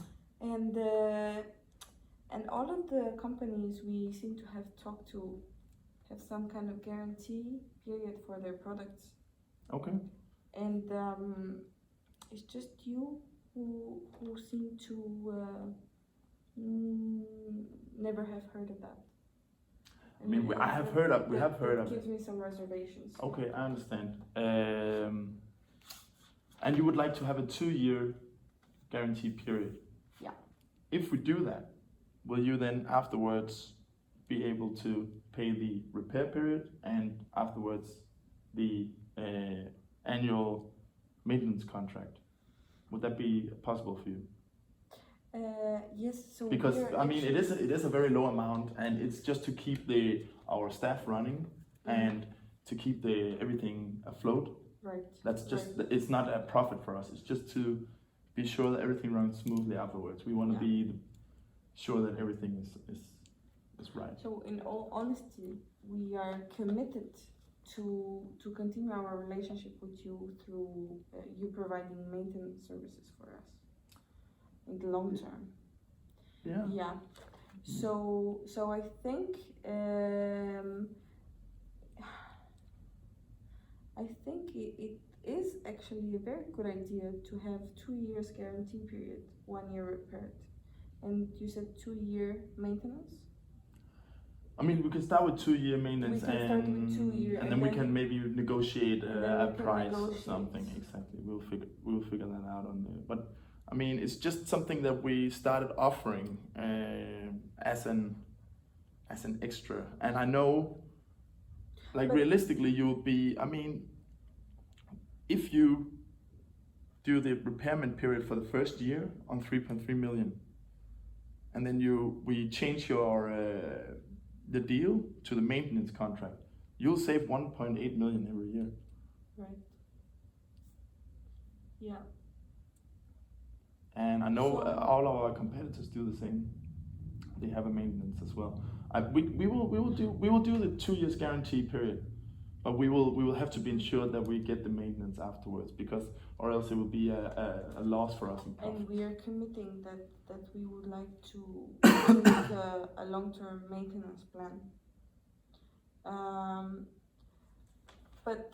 And all of the companies we seem to have talked to have some kind of guarantee period for their products. Okay. And it's just you who seem to never have heard of that. I mean, we have heard of it. Gives me some reservations. Okay, I understand. And you would like to have a 2-year guarantee period? Yeah. If we do that, will you then afterwards be able to pay the repair period and afterwards the annual maintenance contract? Would that be possible for you? Yes. So Because we're I mean, it is a very low amount, and it's just to keep our staff running and to keep everything afloat. Right. That's just right. it's not a profit for us. It's just to be sure that everything runs smoothly afterwards. We want to be sure that everything is right. So in all honesty, we are committed to continue our relationship with you through you providing maintenance services for us in the long term. Yeah. Yeah. So I think it is actually a very good idea to have 2 years guarantee period, 1 year repaired, and you said 2-year maintenance. I mean, we can start with 2-year maintenance, We can start with 2 year, and then we can maybe negotiate a price or negotiate. something. Exactly, we'll figure that out on the. But I mean, it's just something that we started offering as an extra, and I know, like, realistically, you'll be. I mean, if you do the repairment period for the first year on 3.3 million, and then we change your the deal to the maintenance contract, you'll save 1.8 million every year. Right. Yeah. And I know all of our competitors do the same. They have a maintenance as well. We will do the 2 years guarantee period, but we will have to be ensured that we get the maintenance afterwards, because or else it will be a loss for us in profit. And we are committing that we would like to make a long-term maintenance plan. But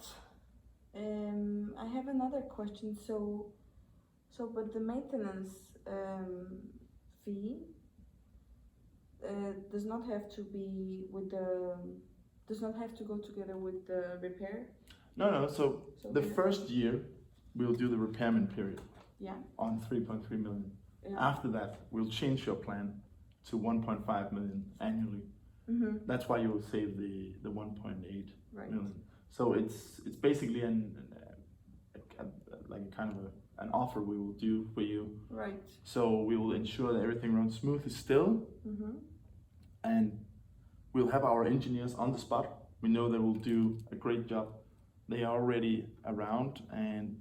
I have another question. So but the maintenance fee does not have to be does not have to go together with the repair? No. So the first year we'll do the repairment period. Yeah. On 3.3 million. Yeah. After that, we'll change your plan to 1.5 million annually. Mm-hmm. That's why you will save the 1.8 right. million. So it's basically like a kind of an offer we will do for you. Right. So we will ensure that everything runs smoothly still, and we'll have our engineers on the spot. We know they will do a great job. They are already around, and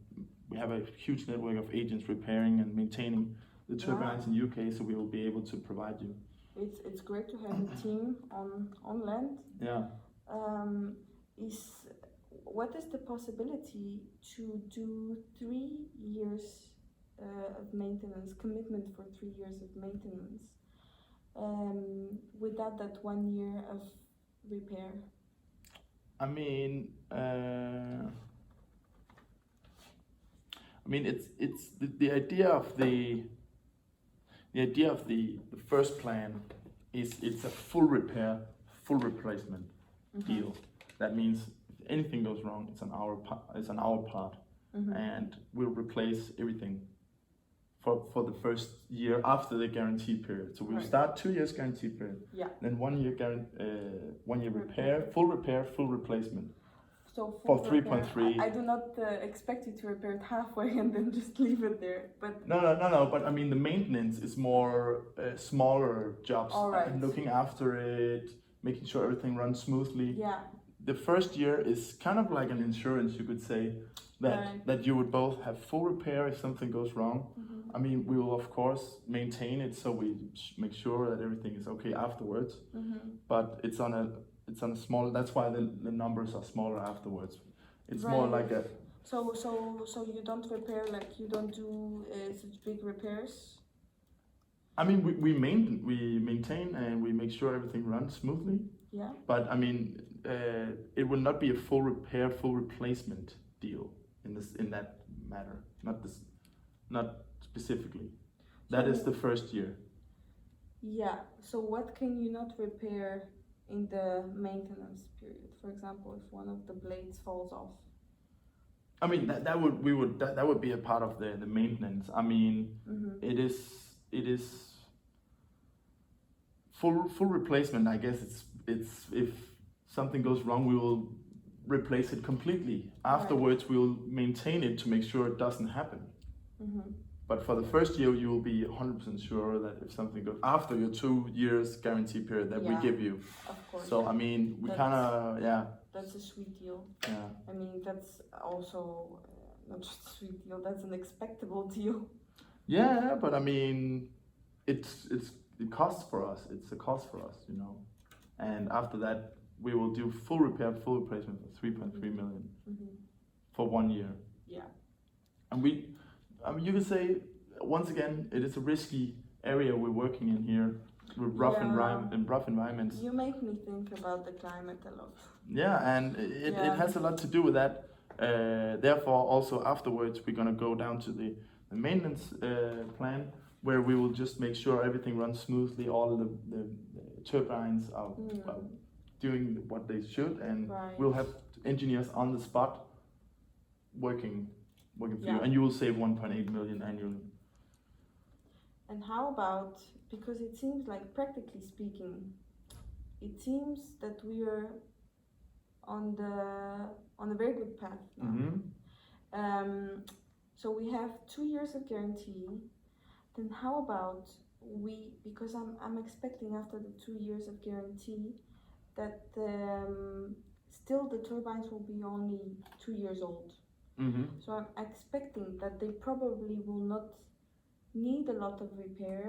we have a huge network of agents repairing and maintaining the turbines in UK, so we will be able to provide you. It's great to have a team on land. Yeah. What is the possibility to do 3 years of maintenance, commitment for 3 years of maintenance, without that 1 year of repair? I mean, it's the idea of the first plan is it's a full repair, full replacement deal. That means if anything goes wrong, it's on our part, and we'll replace everything for the first year after the guarantee period. So we'll start 2 years guarantee period. Yeah. Then 1 year repair, full replacement. So for 3.3. I do not expect you to repair it halfway and then just leave it there. But no. But I mean, the maintenance is more smaller jobs. All right. Looking after it, making sure everything runs smoothly. Yeah. The first year is kind of like an insurance, you could say, that you would both have full repair if something goes wrong. I mean, we will of course maintain it, so we make sure that everything is okay afterwards. But it's on a small. That's why the numbers are smaller afterwards. It's more like a. So you don't repair, like you don't do such big repairs. I mean, we maintain and we make sure everything runs smoothly. Yeah. But I mean, it will not be a full repair, full replacement deal in that matter. Not specifically. That is the first year. Yeah. So what can you not repair in the maintenance period? For example, if one of the blades falls off. I mean, that would be a part of the maintenance. I mean, it is full replacement. I guess it's if something goes wrong, we will replace it completely. Afterwards, we will maintain it to make sure it doesn't happen. But for the first year, you will be 100% sure that if something goes after your 2 years guarantee period that we give you. Of course. So I mean, we kind of That's a sweet deal. Yeah. I mean, that's also not just a sweet deal. That's an expectable deal. Yeah, but I mean, it costs for us. It's a cost for us, you know. And after that, we will do full repair, full replacement for 3.3 million for 1 year. Yeah. And I mean, you could say, once again, it is a risky area we're working in here with rough environments. You make me think about the climate a lot. Yeah, and it has a lot to do with that. Therefore, also afterwards, we're gonna go down to the maintenance plan, where we will just make sure everything runs smoothly. All the turbines are doing what they should, and we'll have engineers on the spot working for you, and you will save 1.8 million annually. And how about, because it seems like, practically speaking, it seems that we are on a very good path now. So we have 2 years of guarantee. Then how about because I'm expecting after the 2 years of guarantee that still the turbines will be only 2 years old. So I'm expecting that they probably will not need a lot of repair.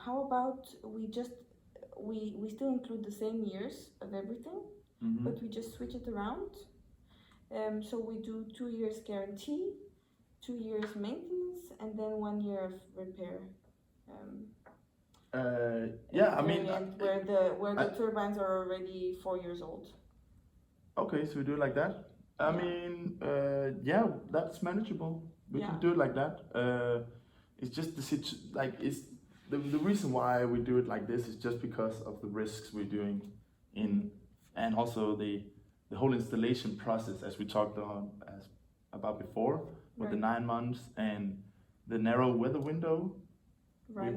How about we still include the same years of everything, but we just switch it around. So we do 2 years guarantee, 2 years maintenance, and then 1 year of repair. I mean, where the turbines are already 4 years old. Okay, so we do it like that. I mean, that's manageable. We can do it like that. It's just the reason why we do it like this is just because of the risks we're doing and also the whole installation process, as we talked about before, with the 9 months and the narrow weather window.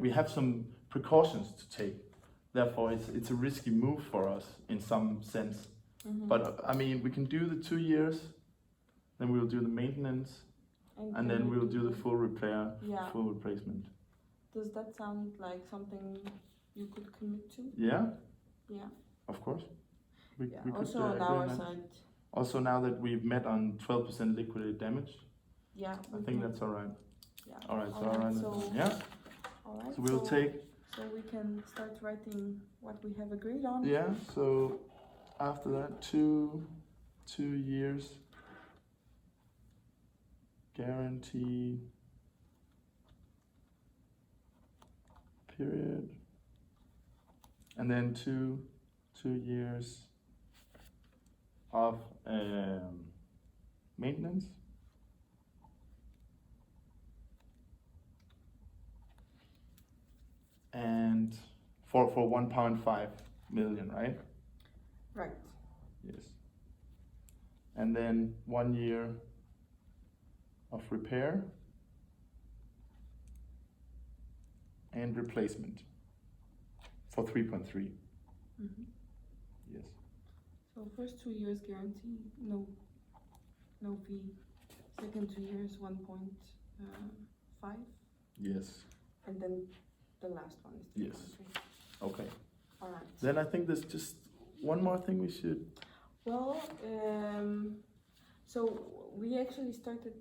We have some precautions to take. Therefore, it's a risky move for us in some sense. But I mean, we can do the 2 years, then we'll do the maintenance, and then we'll do the full repair, full replacement. Does that sound like something you could commit to? Yeah. Yeah. Of course. We also could, on our side. Also, now that we've met on 12% liquidated damage, I think that's all right. Yeah. All right. All right, So we'll take. So we can start writing what we have agreed on. Yeah. So after that, 2 years guarantee period, and then 2 years of maintenance, and for 1.5 million, right? Right. Yes. And then 1 year of repair and replacement for 3.3. Yes. So first 2 years guarantee, no fee. Second 2 years, 1.5. Yes. And then the last one is 3.3. Yes. Okay. All right. Then I think there's just one more thing we should. Well, so we actually started.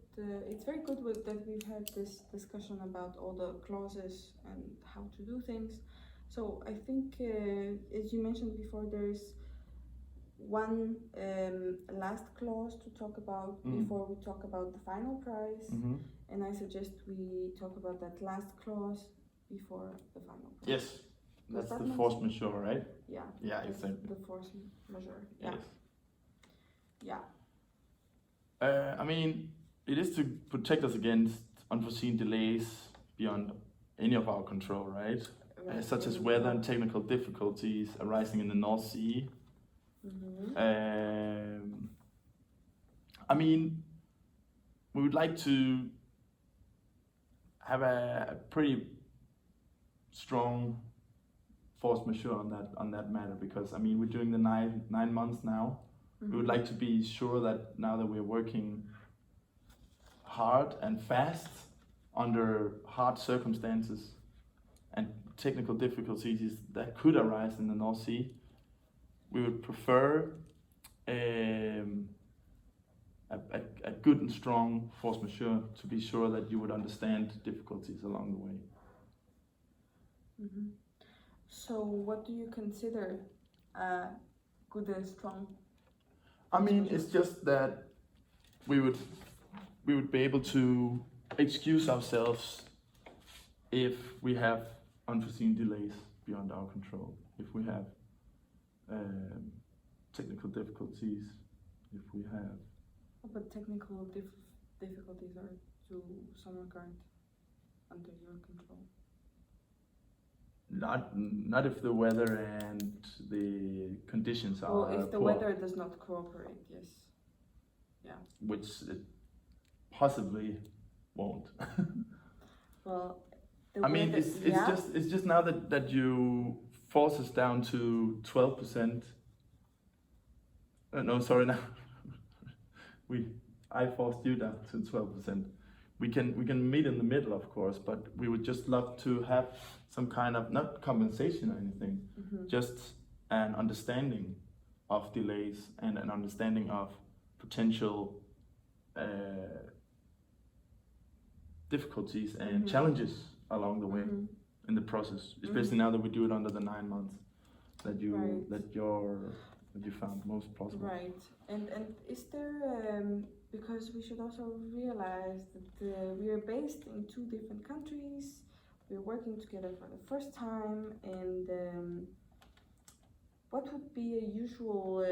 It's very good that we've had this discussion about all the clauses and how to do things. So I think, as you mentioned before, there's one last clause to talk about before we talk about the final price, and I suggest we talk about that last clause before the final price. Yes, that's the force majeure, right? Yeah. Yeah, exactly. The force majeure. Yeah. Yes. Yeah. I mean, it is to protect us against unforeseen delays beyond any of our control, right? Such as weather and technical difficulties arising in the North Sea. I mean, we would like to have a pretty strong force majeure on that matter, because I mean, we're doing the nine months now. We would like to be sure that now that we're working hard and fast under hard circumstances and technical difficulties that could arise in the North Sea, we would prefer a good and strong force majeure to be sure that you would understand difficulties along the way. Mm-hmm. So what do you consider good and strong? I mean, it's just that we would be able to excuse ourselves if we have unforeseen delays beyond our control, if we have technical difficulties, if we have... But technical difficulties are to some regard under your control. Not if the weather and the conditions are Well, if the poor, weather does not cooperate, yes. Yeah. which it possibly won't. Well, I mean, it's just now that you force us down to 12%. No, sorry, now I forced you down to 12%. We can meet in the middle, of course, but we would just love to have some kind of, not compensation or anything, just an understanding of delays and an understanding of potential difficulties and challenges along the way in the process, especially now that we do it under the 9 months that you found most plausible. Right, and is there because we should also realize that we are based in two different countries. We're working together for the first time, and what would be a usual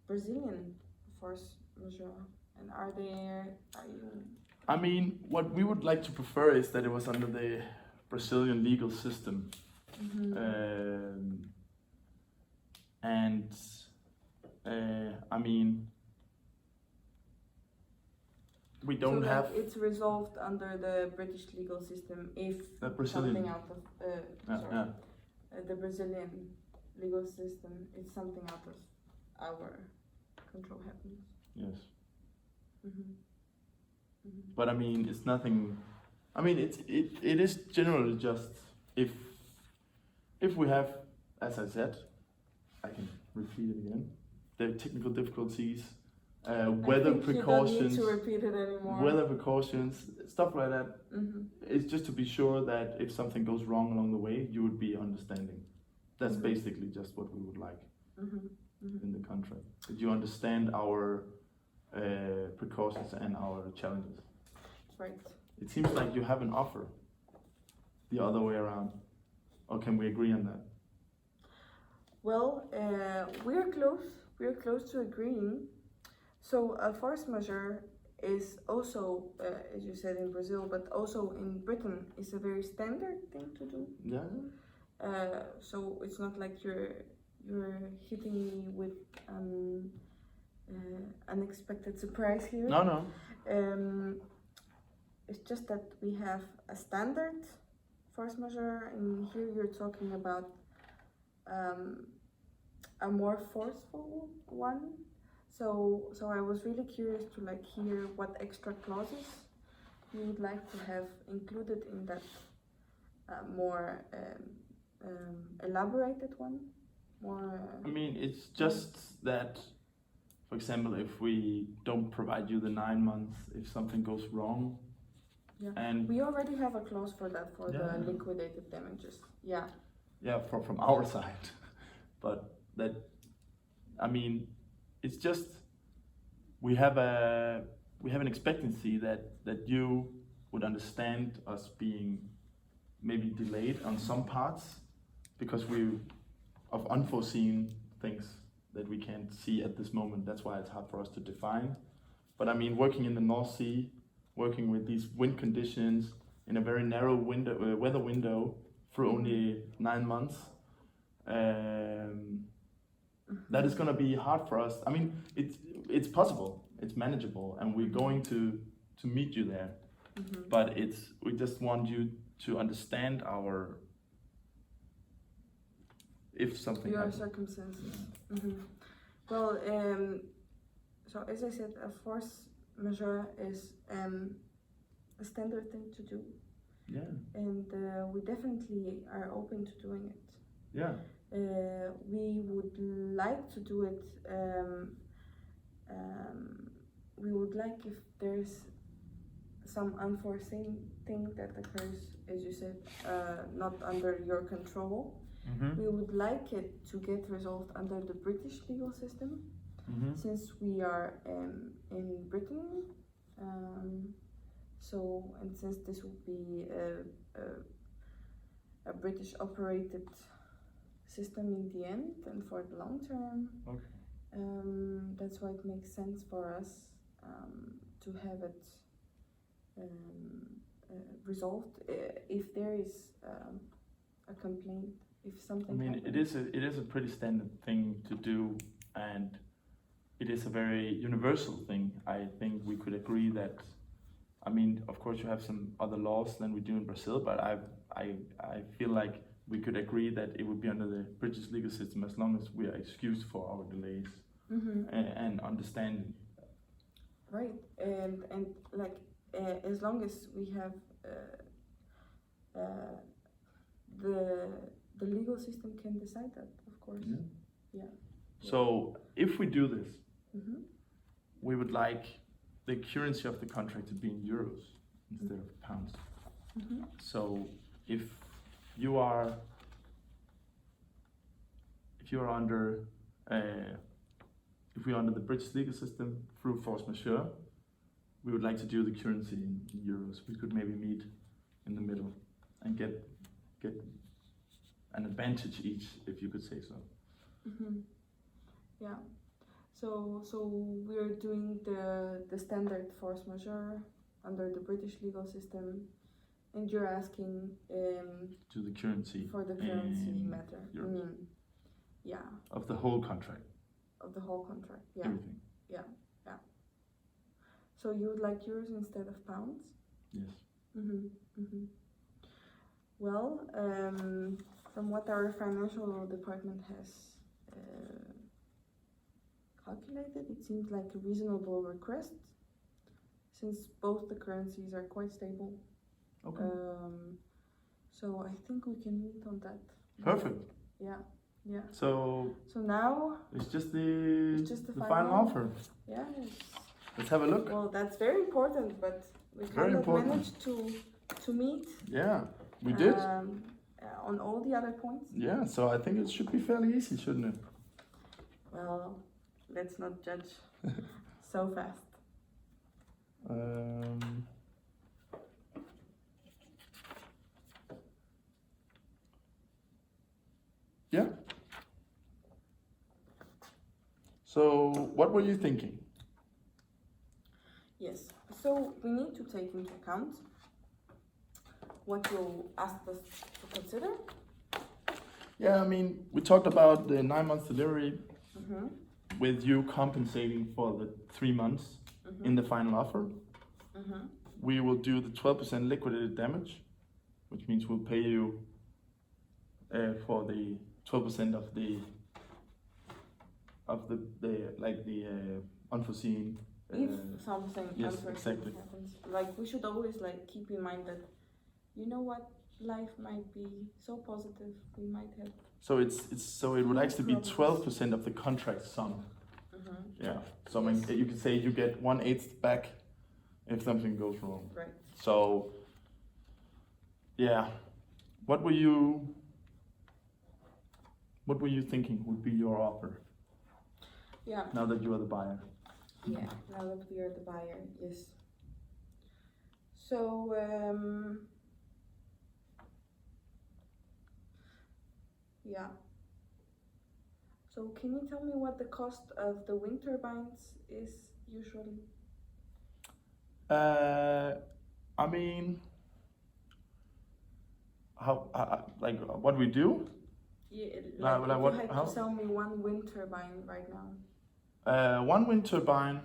Brazilian force majeure? And are you? I mean, what we would like to prefer is that it was under the Brazilian legal system. I mean, we don't so have... It's resolved under the British legal system if The Brazilian. something out of the Brazilian legal system, if something out of our control happens. Yes. But I mean, it's nothing. I mean, it is generally just if we have, as I said, I can repeat it again. The technical difficulties, weather precautions. You don't need to repeat it anymore. Weather precautions, stuff like that. It's just to be sure that if something goes wrong along the way, you would be understanding. That's basically just what we would like in the contract. That you understand our precautions and our challenges. Right. It seems like you have an offer the other way around. Or can we agree on that? Well, we're close. We're close to agreeing. So a force majeure is also, as you said, in Brazil, but also in Britain, is a very standard thing to do. Yeah. So it's not like you're hitting me with unexpected surprise here. No. It's just that we have a standard force majeure, and here you're talking about a more forceful one. So I was really curious to hear what extra clauses you would like to have included in that more elaborated one. I mean, it's just that, for example, if we don't provide you the 9 months, if something goes wrong. Yeah. And we already have a clause for that, for the liquidated damages. Yeah. Yeah, from our side. But that, I mean, it's just we have an expectancy that you would understand us being maybe delayed on some parts because of unforeseen things that we can't see at this moment. That's why it's hard for us to define. But I mean, working in the North Sea, working with these wind conditions in a very narrow weather window for only 9 months, that is going to be hard for us. I mean, it's possible, it's manageable, and we're going to meet you there. But we just want you to understand if something your happens. circumstances. Well, so as I said, a force majeure is a standard thing to do, Yeah. and we definitely are open to doing it. Yeah. We would like to do it. We would like if there's some unforeseen thing that occurs, as you said, not under your control. Mm-hmm. We would like it to get resolved under the British legal system, Mm-hmm. since we are in Britain. And since this would be a British operated system in the end and for the long term, Okay. that's why it makes sense for us to have it resolved if there is a complaint, if something I mean, happens. it is a pretty standard thing to do, and it is a very universal thing. I think we could agree that. I mean, of course, you have some other laws than we do in Brazil, but I feel like we could agree that it would be under the British legal system as long as we are excused for our delays and understanding. Right, and like as long as we have the legal system can decide that, of course. Yeah. So if we do this, Mm-hmm. we would like the currency of the contract to be in euros instead of pounds. Mm-hmm. So if you are under if we are under the British legal system through force majeure, we would like to do the currency in euros. We could maybe meet in the middle and get an advantage each, if you could say so. Mm-hmm. Yeah. So we're doing the standard force majeure under the British legal system, and you're asking To the currency for the currency in matter. euros. Yeah. Of the whole contract. Of the whole contract. Yeah. Everything. So you would like euros instead of pounds? Yes. Mm-hmm. Mm-hmm. Well, from what our financial department has calculated, it seems like a reasonable request, since both the currencies are quite stable. Okay. So I think we can meet on that. Perfect. Yeah. Yeah. So now it's just the final offer. Yeah. Let's have a look. Well, that's very important, but we Very kind of important. managed to meet. Yeah, we did. On all the other points. Yeah, so I think it should be fairly easy, shouldn't it? Well, let's not judge so fast. Yeah. So, what were you thinking? Yes, so we need to take into account what you asked us to consider. Yeah, I mean, we talked about the 9 months delivery Mm-hmm. with you compensating for the 3 months in the final offer. Mm-hmm. We will do the 12% liquidated damage, which means we'll pay you for the 12% of the unforeseen. If something yes, unforeseen exactly. happens, like we should always like keep in mind that, you know what, life might be so positive. We might have. So it would actually be 12% of the contract sum. Mm-hmm. Yeah. So I mean, you could say you get 1/8 back if something goes wrong. Right. So yeah, what were you thinking would be your offer? Yeah. Now that you are the buyer. Yeah. Now that we are the buyer, yes. So yeah. So can you tell me what the cost of the wind turbines is usually? I mean, how like what we do? Yeah, Like if what- you had how? to sell me one wind turbine right now. One wind turbine.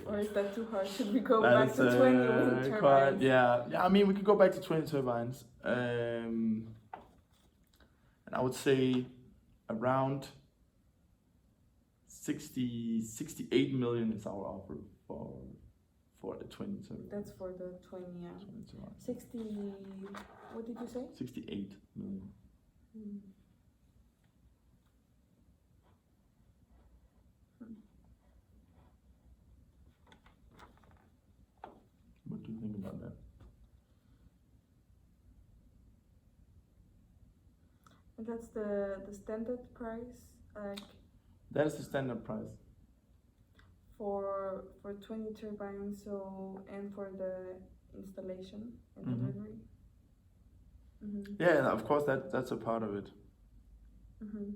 Or is that too hard? Should we go That back is, to 20 wind turbines? quite, yeah. I mean, we could go back to 20 turbines, and I would say around 68 million is our offer for the 20 turbines. That's for the 20, yeah. 20 turbines. 60, what did you say? 68 million. Hmm. What do you think about that? And that's the standard price, like That is the standard price. for 20 turbines, so and for the installation and Mhm. delivery. Mm-hmm. Yeah, of course that's a part of it. Mm-hmm.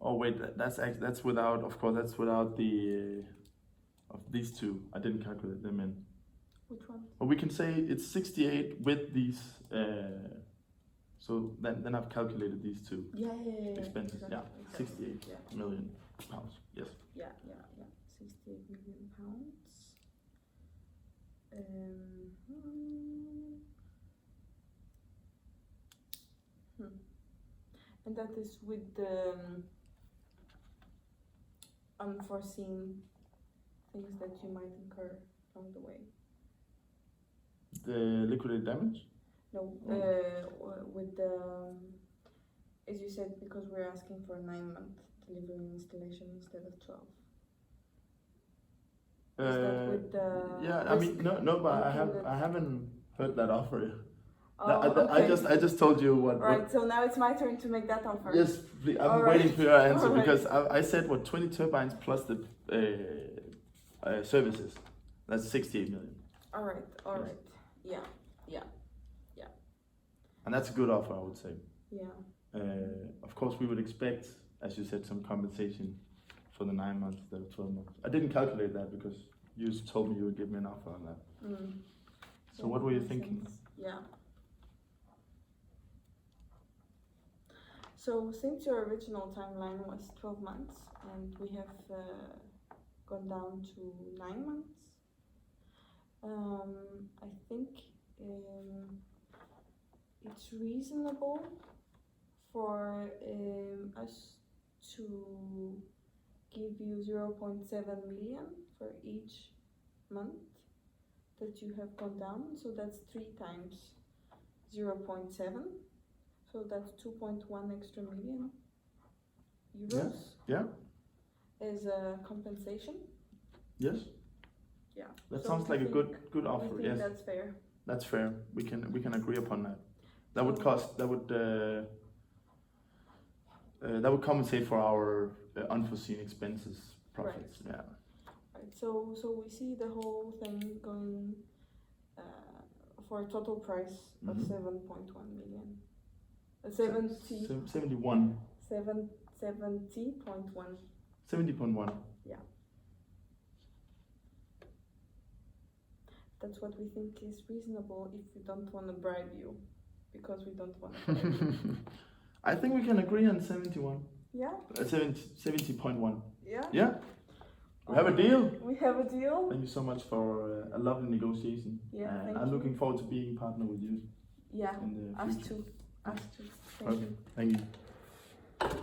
Oh wait, that's without. Of course, that's without the of these two. I didn't calculate them in. Which one? But we can say it's 68 with these. So then I've calculated these two Yeah. expenses. Exactly, Yeah, exactly. 68 Yeah. million pounds. Yes. Yeah. 68 million pounds. And that is with the unforeseen things that you might incur along the way. The liquidated damage. No, with the, as you said, because we're asking for a 9-month delivery and installation instead of 12. Is that with the Yeah, I mean no, but included? I haven't heard that offer yet. Oh, I okay. just told you what. Right, so now it's my turn to make that offer. Yes, please, I'm All right. waiting for your answer All right. because I said what 20 turbines plus the services. That's 68 million, All right, Yes. yeah, and that's a good offer, I would say. yeah. Of course, we would expect, as you said, some compensation for the 9 months instead of 12 months. I didn't calculate that because you told me you would give me an offer on that. Mm. So what were you makes thinking? sense. Yeah. So since your original timeline was 12 months and we have gone down to 9 months, I think it's reasonable for us to give you 0.7 million for each month that you have gone down. So that's 3 times 0.7. So that's 2.1 extra million euros. Yeah. As a compensation. Yes. Yeah. That So sounds we like a think- good offer. We think Yes, that's fair. that's fair. We can agree upon that. That would So- cost. That would compensate for our unforeseen expenses, profits. Yeah. Right. So we see the whole thing going for a total price of Mhm. 7.1 million. 70. 71. 70.1. 70.1. That's what we think is reasonable if we don't want to bribe you, because we don't want to bribe you. I think we can agree on 71. Yeah? 70.1. Yeah? Yeah. We have a deal. We have a deal. Thank you so much for a lovely negotiation. Yeah, and thank I'm you. looking forward to being partner with you Yeah, in the us future. too. Us too. Thank Okay. you. Thank you.